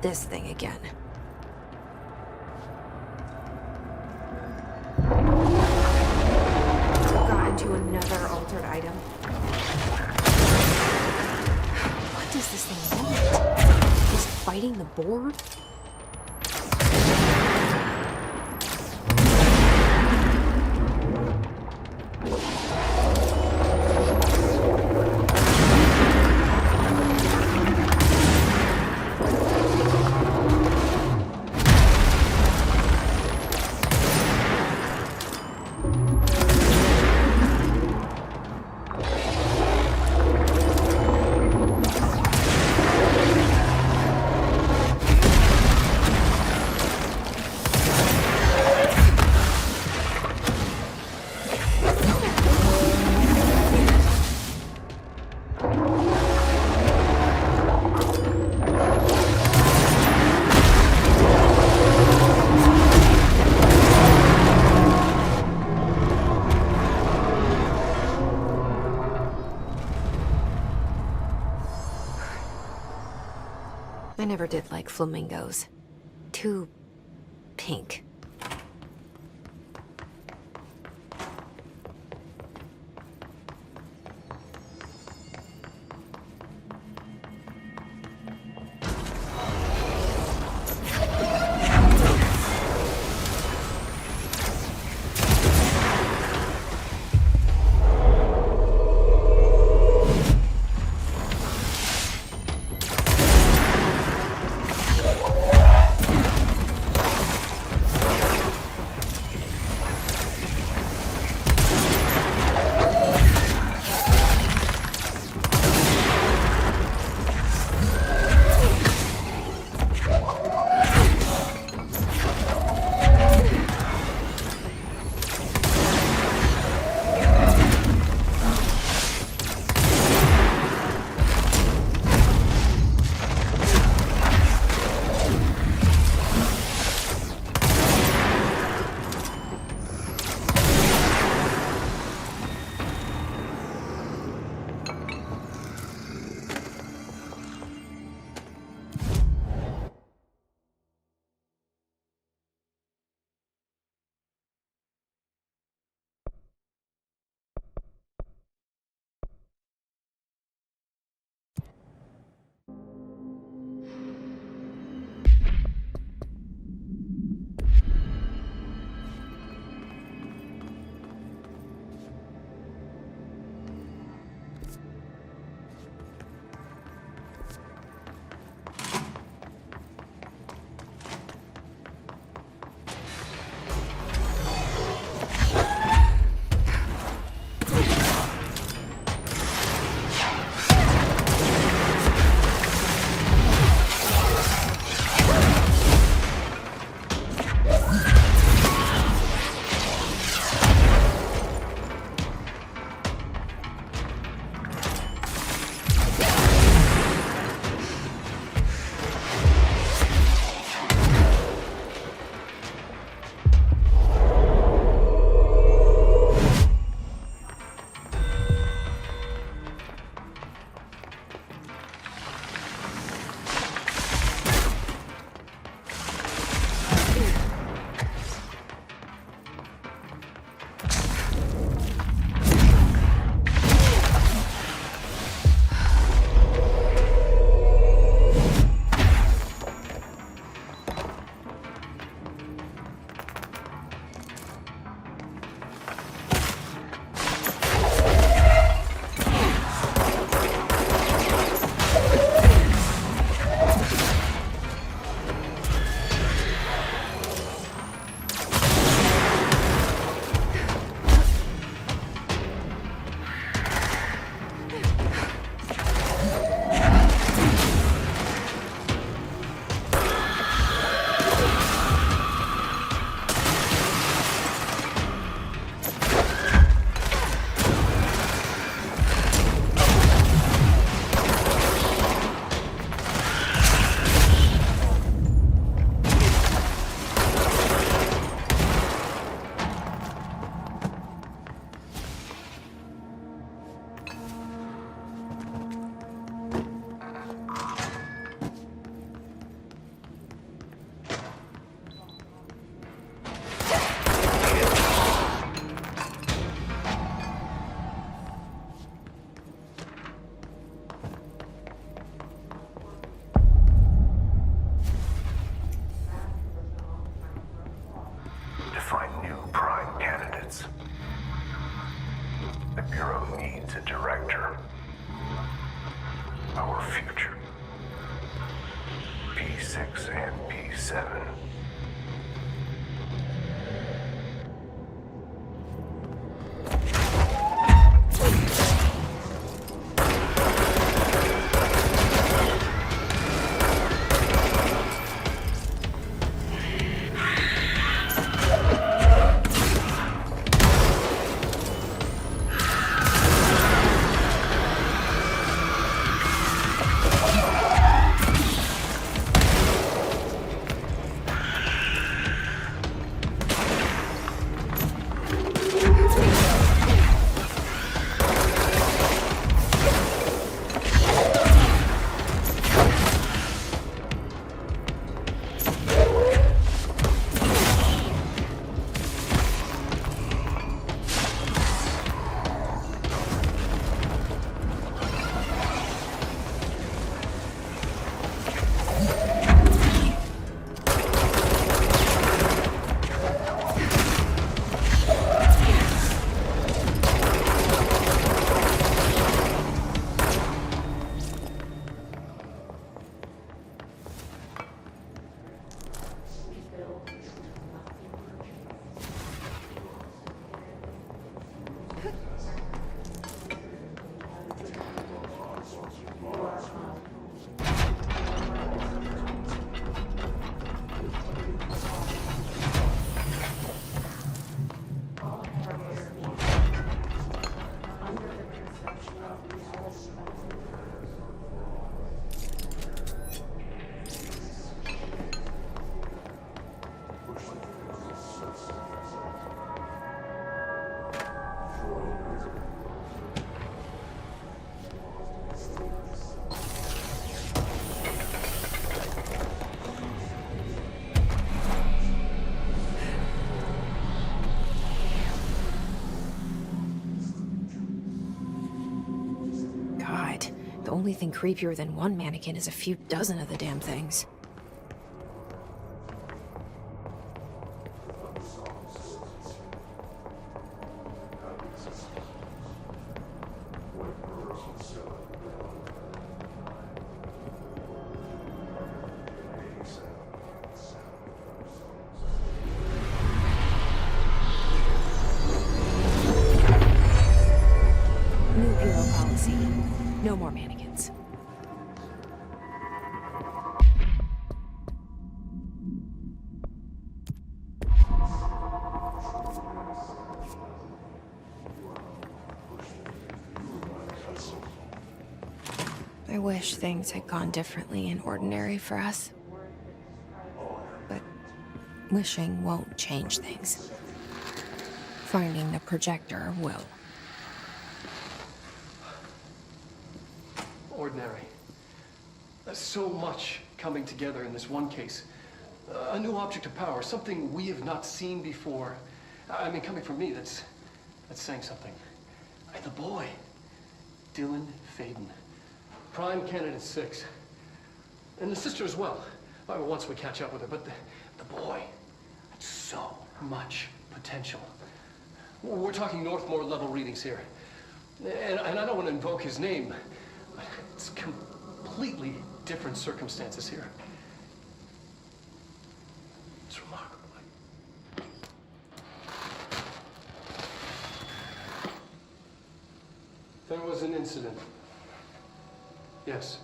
This thing again. To another altered item. What does this thing want? Is it fighting the board? I never did like flamingos. Too pink. Bureau needs a director. Our future. P6 and P7. The only thing creepier than one mannequin is a few dozen of the damn things. New Bureau policy. No more mannequins. I wish things had gone differently in Ordinary for us. But wishing won't change things. Finding the projector will. Ordinary. So much coming together in this one case. A new object of power, something we have not seen before. I mean, coming from me, that's saying something. And the boy, Dylan Faden. Prime candidate 6. And the sister as well. Once we catch up with her, but the boy, so much potential. We're talking Northmore level readings here. And I don't want to invoke his name, but it's completely different circumstances here. It's remarkable. There was an incident. Yes.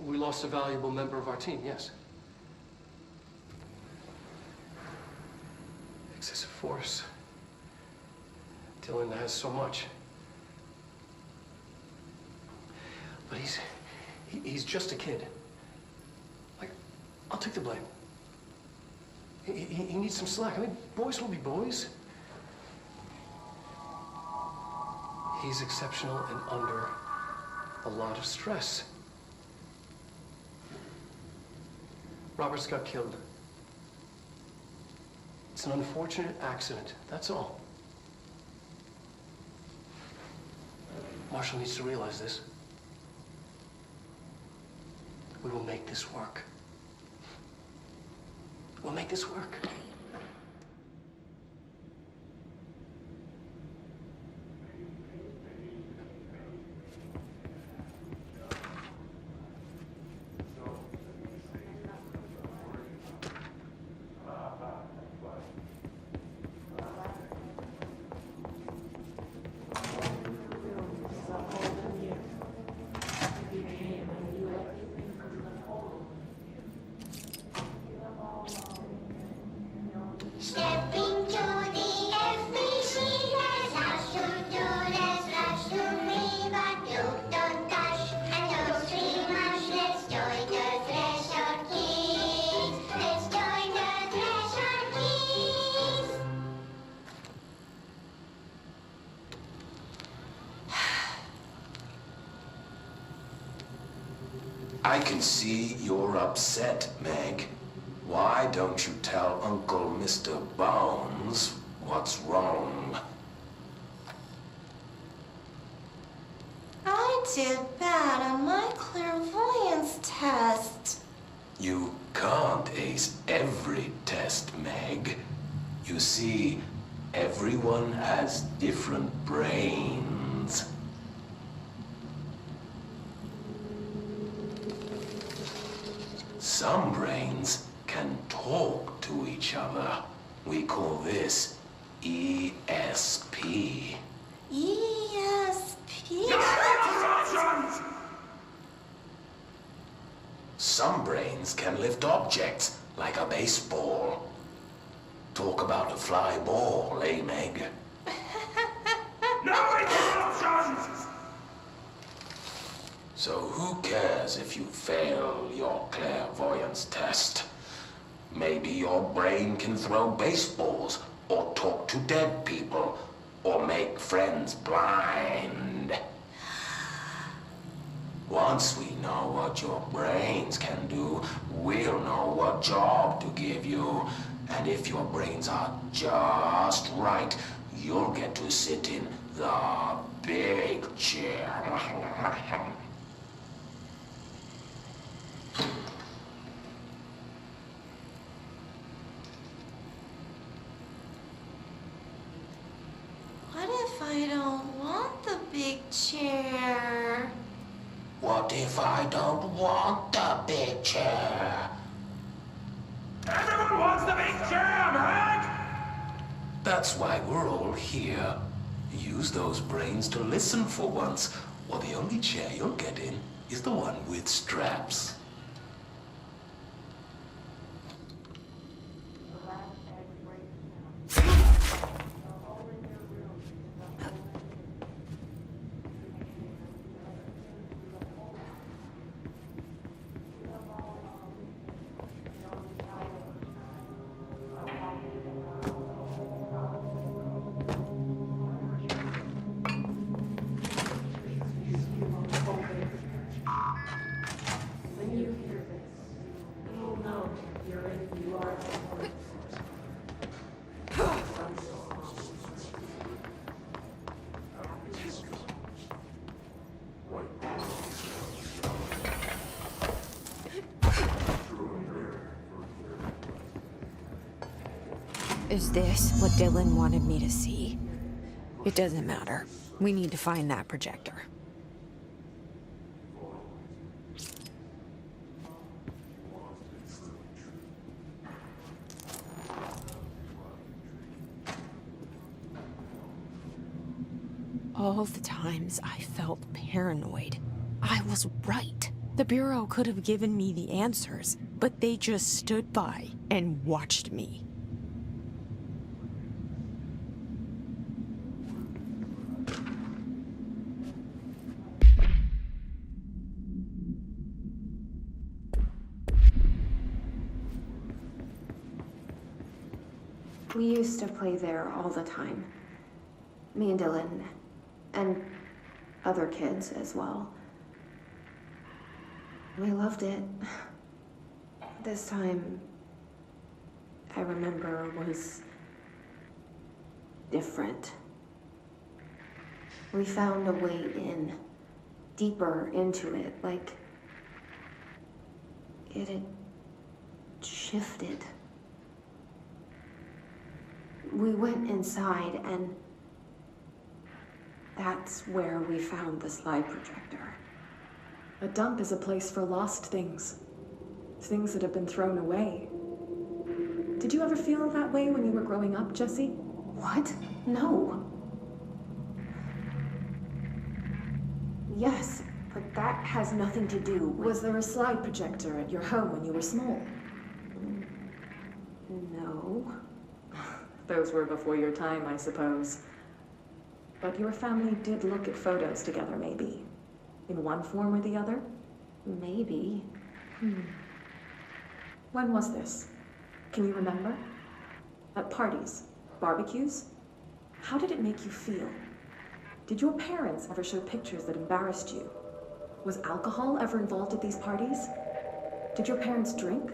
We lost a valuable member of our team, yes. Excessive force. Dylan has so much. But he's just a kid. Like, I'll take the blame. He needs some slack. I mean, boys will be boys. He's exceptional and under a lot of stress. Roberts got killed. It's an unfortunate accident, that's all. Marshall needs to realize this. We will make this work. We'll make this work. I can see you're upset, Meg. Why don't you tell Uncle Mr. Bones what's wrong? I did bad on my clairvoyance test. You can't ace every test, Meg. You see, everyone has different brains. Some brains can talk to each other. We call this ESP. ESP? Some brains can lift objects, like a baseball. Talk about a fly ball, eh, Meg? No interruptions! So who cares if you fail your clairvoyance test? Maybe your brain can throw baseballs, or talk to dead people, or make friends blind. Once we know what your brains can do, we'll know what job to give you. And if your brains are just right, you'll get to sit in the big chair. What if I don't want the big chair? What if I don't want the big chair? Everyone wants the big chair, Meg! That's why we're all here. Use those brains to listen for once, or the only chair you'll get in is the one with straps. Is this what Dylan wanted me to see? It doesn't matter. We need to find that projector. All the times I felt paranoid, I was right. The Bureau could have given me the answers, but they just stood by and watched me. We used to play there all the time. Me and Dylan, and other kids as well. We loved it. This time, I remember, was different. We found a way in. Deeper into it, like it had shifted. We went inside, and that's where we found the slide projector. A dump is a place for lost things. Things that have been thrown away. Did you ever feel that way when you were growing up, Jesse? What? No. Yes, but that has nothing to do with... Was there a slide projector at your home when you were small? No. Those were before your time, I suppose. But your family did look at photos together, maybe. In one form or the other? Maybe. When was this? Can you remember? At parties? Barbecues? How did it make you feel? Did your parents ever show pictures that embarrassed you? Was alcohol ever involved at these parties? Did your parents drink?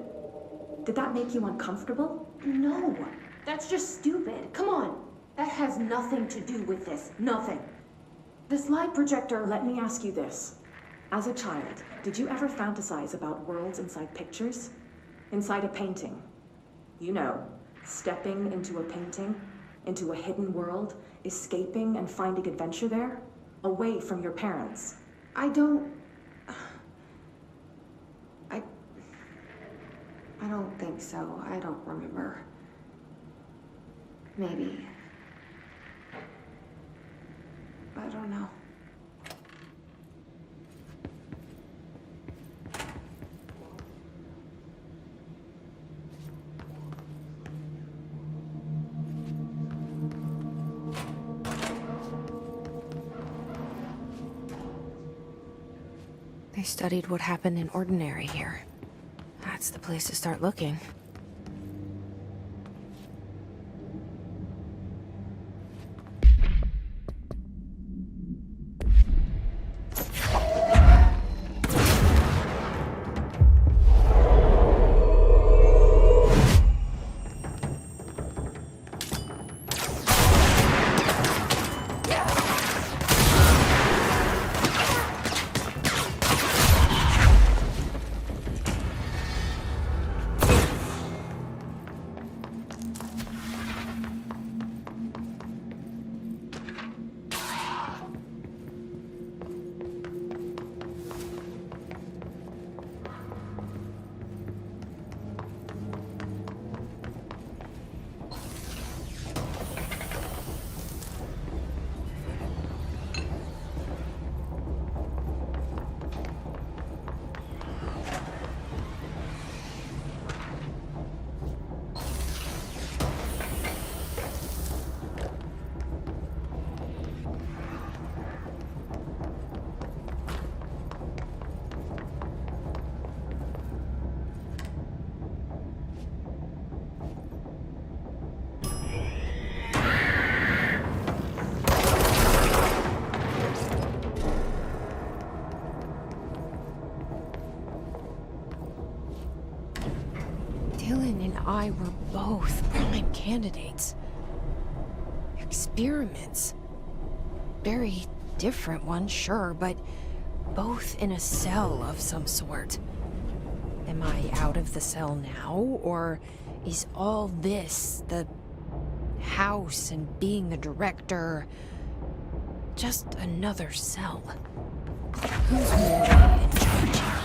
Did that make you uncomfortable? No. That's just stupid. Come on. That has nothing to do with this. Nothing. The slide projector, let me ask you this. As a child, did you ever fantasize about worlds inside pictures? Inside a painting? You know, stepping into a painting, into a hidden world, escaping and finding adventure there, away from your parents. I don't think so. I don't remember. Maybe. I don't know. They studied what happened in Ordinary here. That's the place to start looking. Dylan and I were both prime candidates. Experiments. Very different ones, sure, but both in a cell of some sort. Am I out of the cell now, or is all this, the house and being the director, just another cell? Who's more in charge here?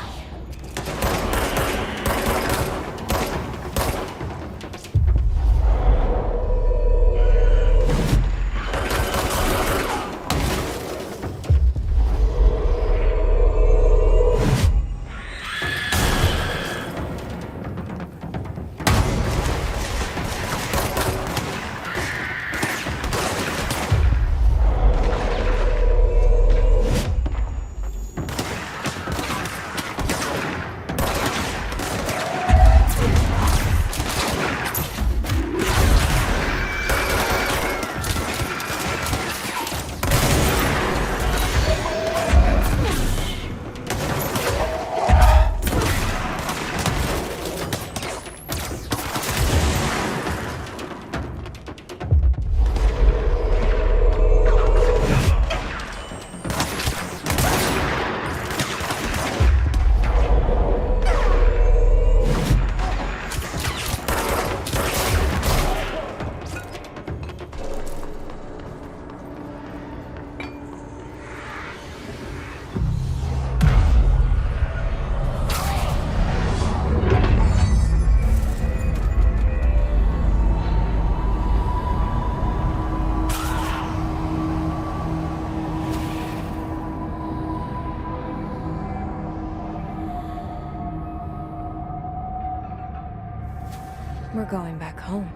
We're going back home.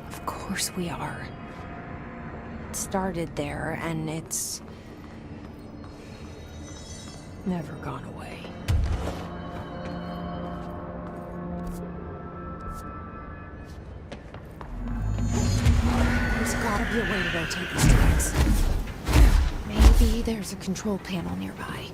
Of course we are. It started there, and it's never gone away. There's gotta be a way to rotate these trucks. Maybe there's a control panel nearby.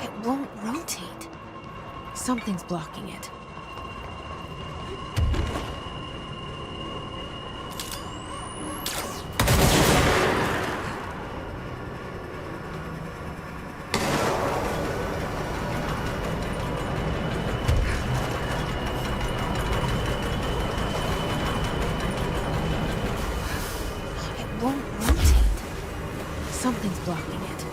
It won't rotate. Something's blocking it. It won't rotate. Something's blocking it.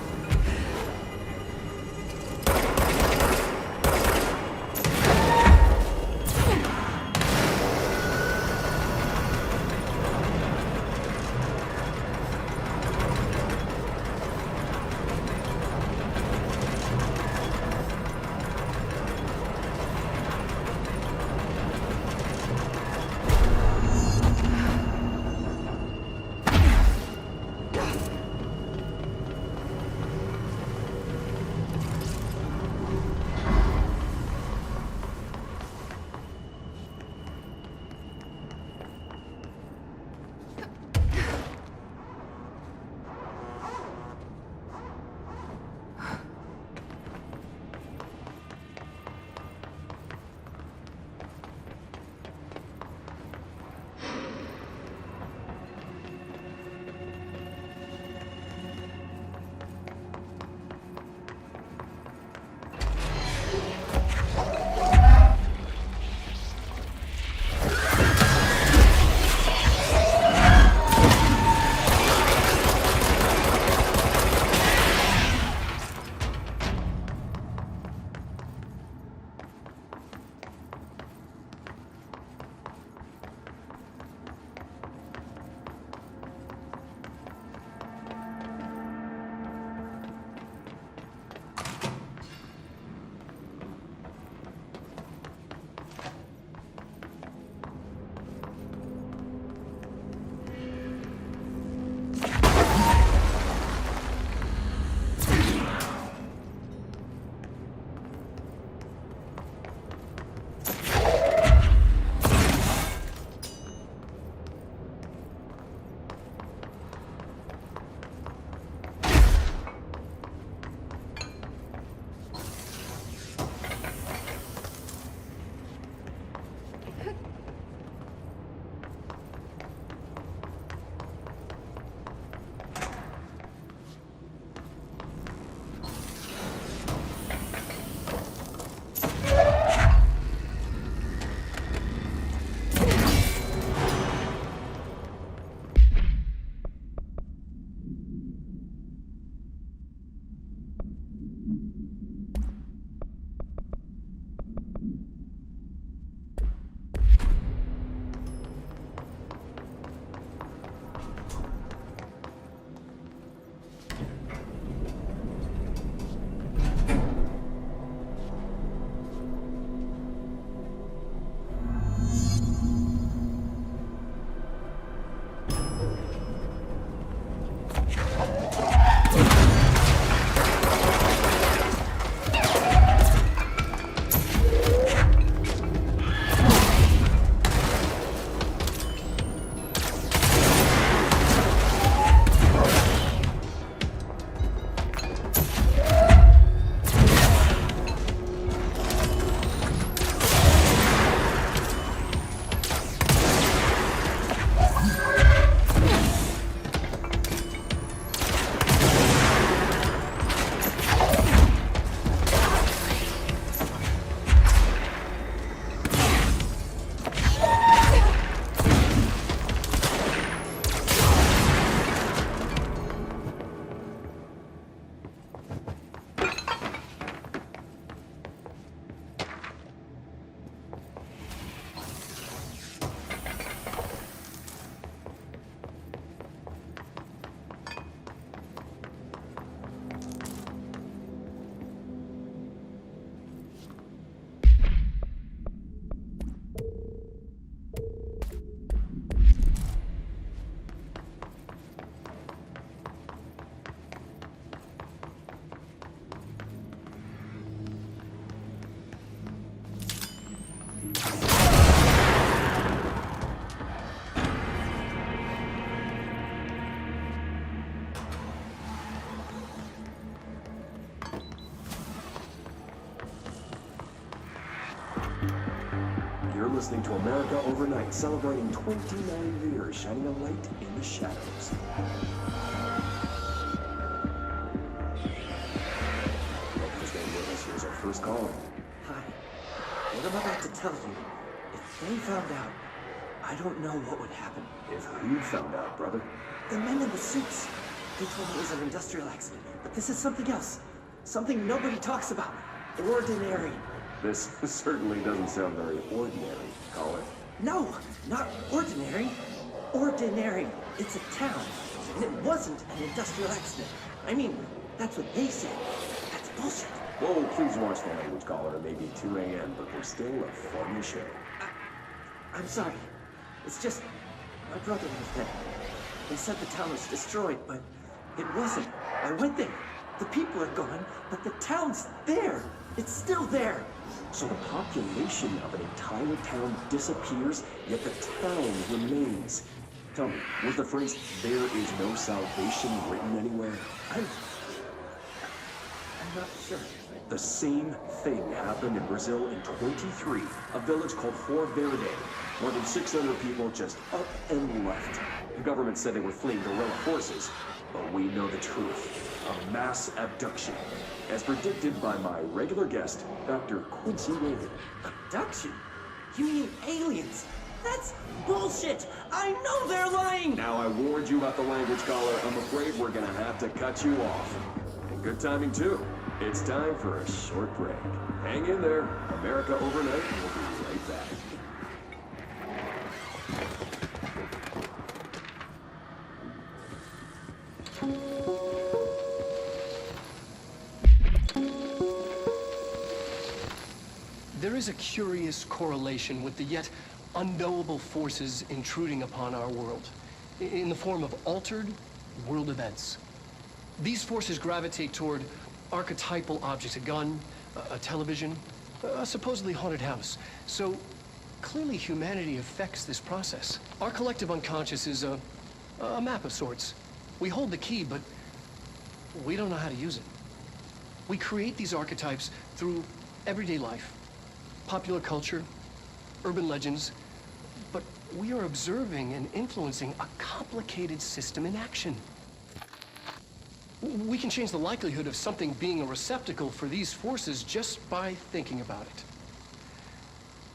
You're listening to America Overnight, celebrating 29 years, shining a light in the shadows. Welcome to staying with us. Here's our first caller. Hi. What I'm about to tell you, if they found out, I don't know what would happen. If who found out, brother? The men in the suits. They told me it was an industrial accident, but this is something else. Something nobody talks about. Ordinary. This certainly doesn't sound very ordinary, caller. No, not ordinary. Ordinary. It's a town, and it wasn't an industrial accident. I mean, that's what they said. That's bullshit. Whoa, please watch the language, caller. It may be 2 a.m., but we're still a funny show. I'm sorry. It's just, my brother was there. They said the town was destroyed, but it wasn't. I went there. The people are gone, but the town's there. It's still there. So the population of an entire town disappears, yet the town remains. Tell me, was the phrase, "there is no salvation," written anywhere? I'm not sure. The same thing happened in Brazil in 23, a village called Fort Verde. More than 600 people just up and left. The government said they were fleeing guerrilla forces, but we know the truth. A mass abduction, as predicted by my regular guest, Dr. Quincy Raymond. Abduction? You mean aliens? That's bullshit! I know they're lying! Now I warned you about the language, caller. I'm afraid we're gonna have to cut you off. And good timing, too. It's time for a short break. Hang in there. America Overnight, and we'll be right back. There is a curious correlation with the yet unknowable forces intruding upon our world, in the form of altered world events. These forces gravitate toward archetypal objects, a gun, a television, a supposedly haunted house. So clearly humanity affects this process. Our collective unconscious is a map of sorts. We hold the key, but we don't know how to use it. We create these archetypes through everyday life, popular culture, urban legends, but we are observing and influencing a complicated system in action. We can change the likelihood of something being a receptacle for these forces just by thinking about it.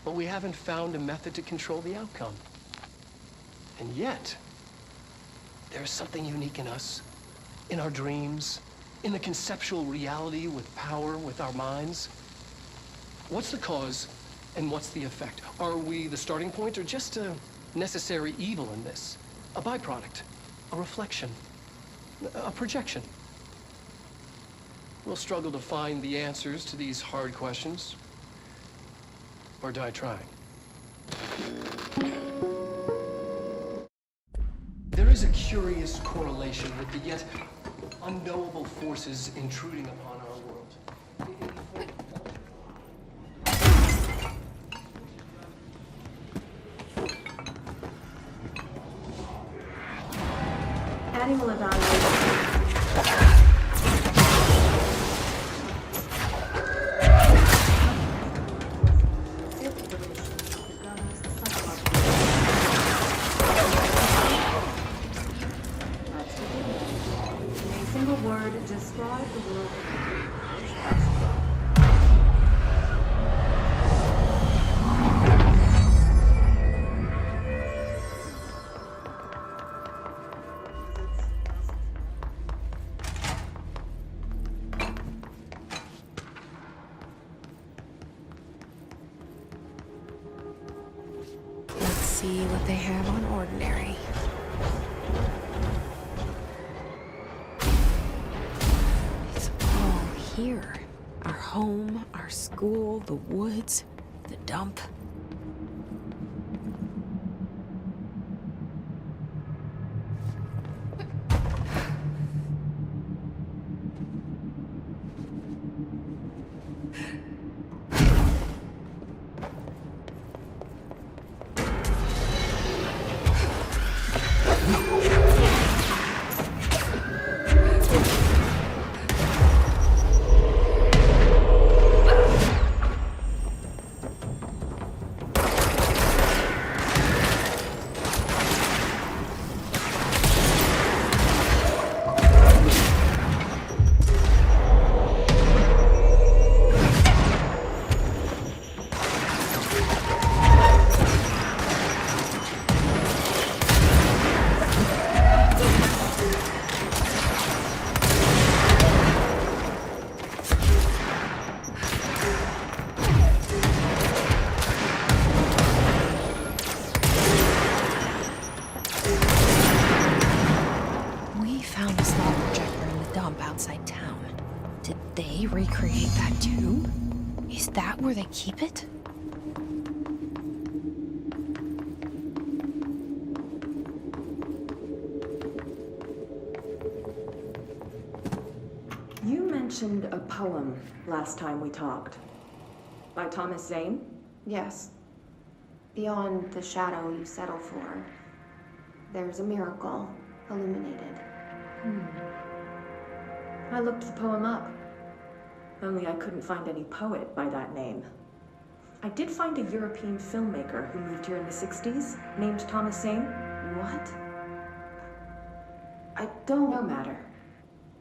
But we haven't found a method to control the outcome. And yet, there's something unique in us, in our dreams, in the conceptual reality with power, with our minds. What's the cause and what's the effect? Are we the starting point or just a necessary evil in this? A byproduct, a reflection, a projection? We'll struggle to find the answers to these hard questions, or die trying. There is a curious correlation with the yet unknowable forces intruding upon our world. Adding will evaluate. Describe the world. Let's see what they have on Ordinary. Here. Our home, our school, the woods, the dump. That tomb? Is that where they keep it? You mentioned a poem last time we talked. By Thomas Zane? Yes. Beyond the shadow you settle for, there's a miracle illuminated. I looked the poem up. Only I couldn't find any poet by that name. I did find a European filmmaker who moved here in the 60s, named Thomas Zane. What? I don't... No matter.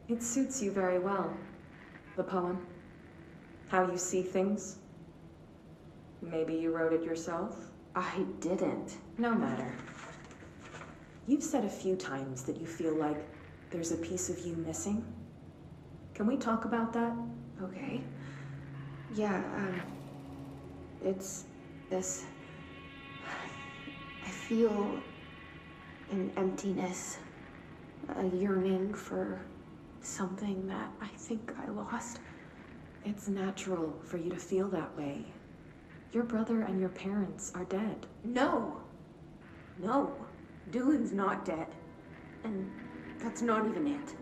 It suits you very well. The poem. How you see things. Maybe you wrote it yourself? I didn't. No matter. You've said a few times that you feel like there's a piece of you missing. Can we talk about that? Okay. Yeah, it's this... I feel an emptiness, a yearning for something that I think I lost. It's natural for you to feel that way. Your brother and your parents are dead. No. No. Dylan's not dead. And that's not even it.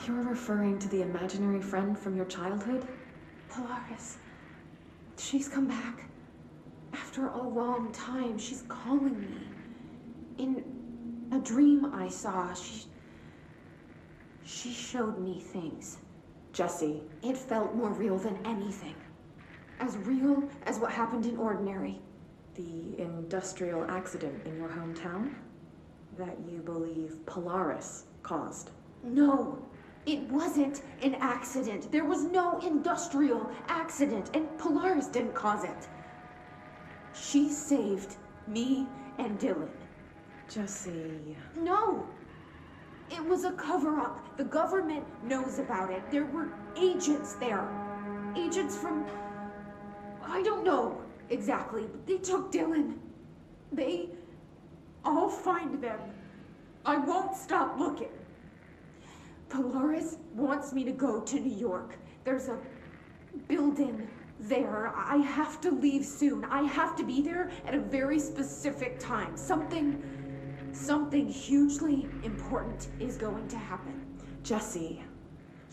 You're referring to the imaginary friend from your childhood? Polaris. She's come back. After a long time, she's calling me. In a dream I saw, she showed me things. Jesse. It felt more real than anything. As real as what happened in Ordinary. The industrial accident in your hometown? That you believe Polaris caused? No, it wasn't an accident. There was no industrial accident, and Polaris didn't cause it. She saved me and Dylan. Jesse... No! It was a cover-up. The government knows about it. There were agents there. Agents from... I don't know exactly, but they took Dylan. I'll find them. I won't stop looking. Polaris wants me to go to New York. There's a building there. I have to leave soon. I have to be there at a very specific time. Something hugely important is going to happen. Jesse,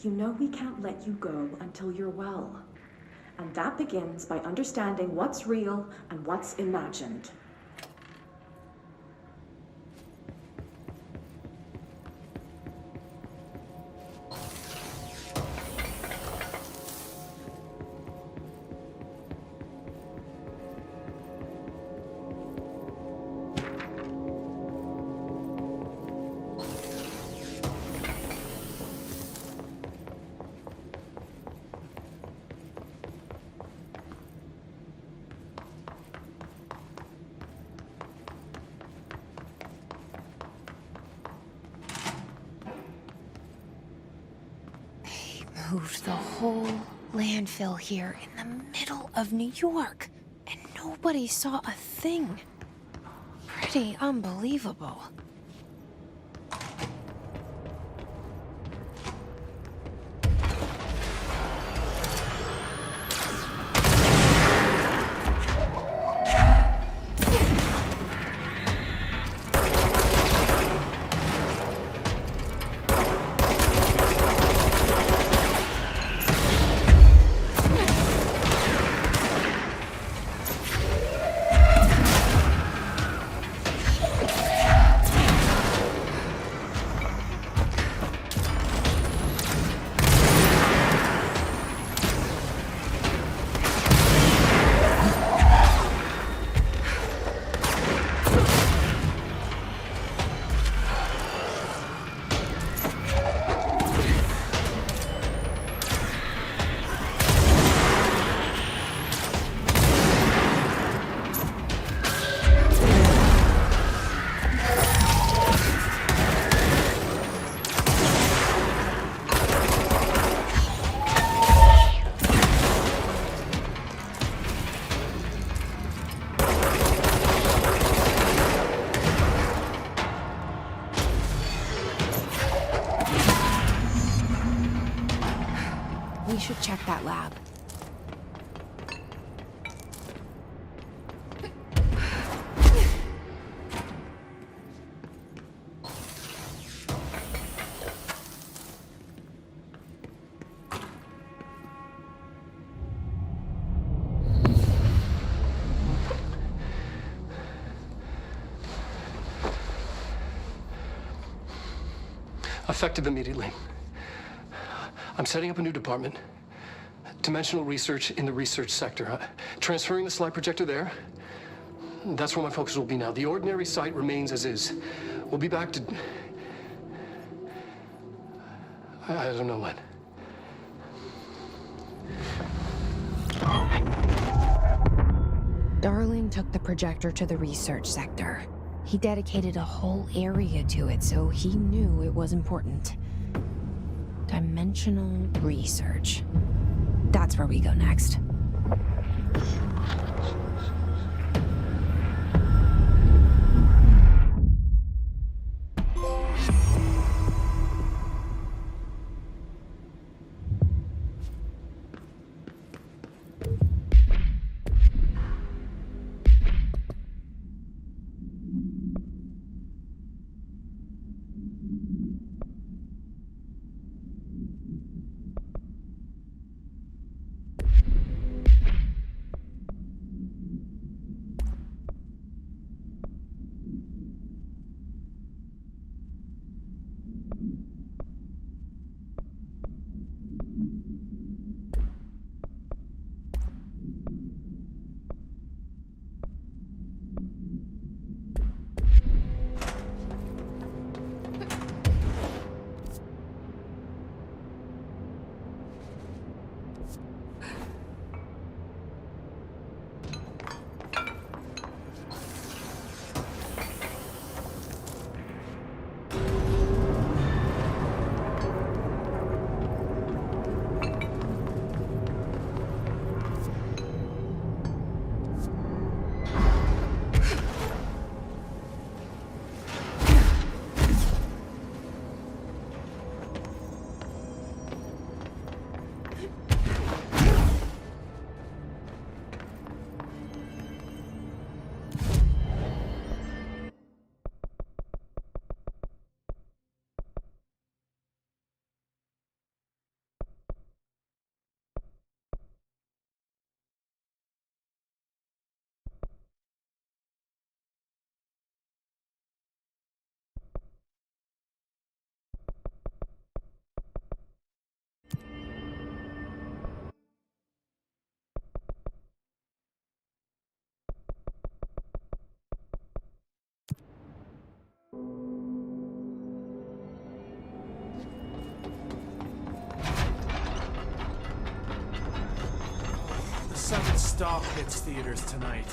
you know we can't let you go until you're well. And that begins by understanding what's real and what's imagined. Moved the whole landfill here in the middle of New York, and nobody saw a thing. Pretty unbelievable. We should check that lab. Effective immediately. I'm setting up a new department. Dimensional research in the research sector. Transferring the slide projector there. That's where my focus will be now. The ordinary site remains as is. We'll be back to... I don't know when. Darling took the projector to the research sector. He dedicated a whole area to it, so he knew it was important. Dimensional research. That's where we go next. Seventh Stop hits theaters tonight.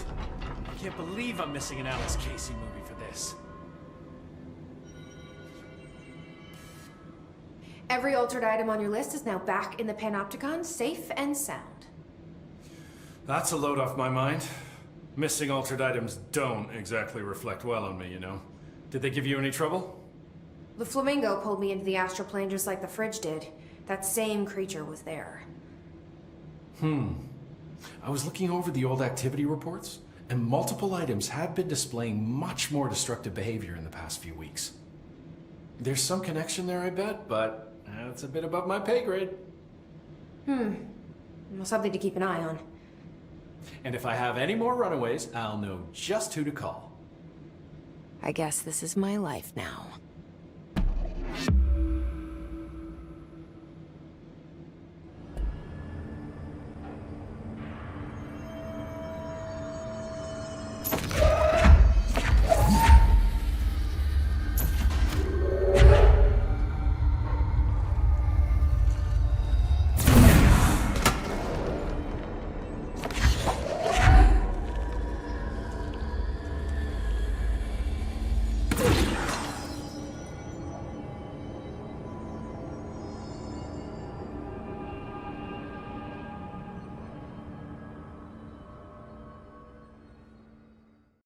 I can't believe I'm missing an Alex Casey movie for this. Every altered item on your list is now back in the Panopticon, safe and sound. That's a load off my mind. Missing altered items don't exactly reflect well on me, you know. Did they give you any trouble? The flamingo pulled me into the astral plane just like the fridge did. That same creature was there. I was looking over the old activity reports, and multiple items have been displaying much more destructive behavior in the past few weeks. There's some connection there, I bet, but it's a bit above my pay grade. Well, something to keep an eye on. And if I have any more runaways, I'll know just who to call. I guess this is my life now.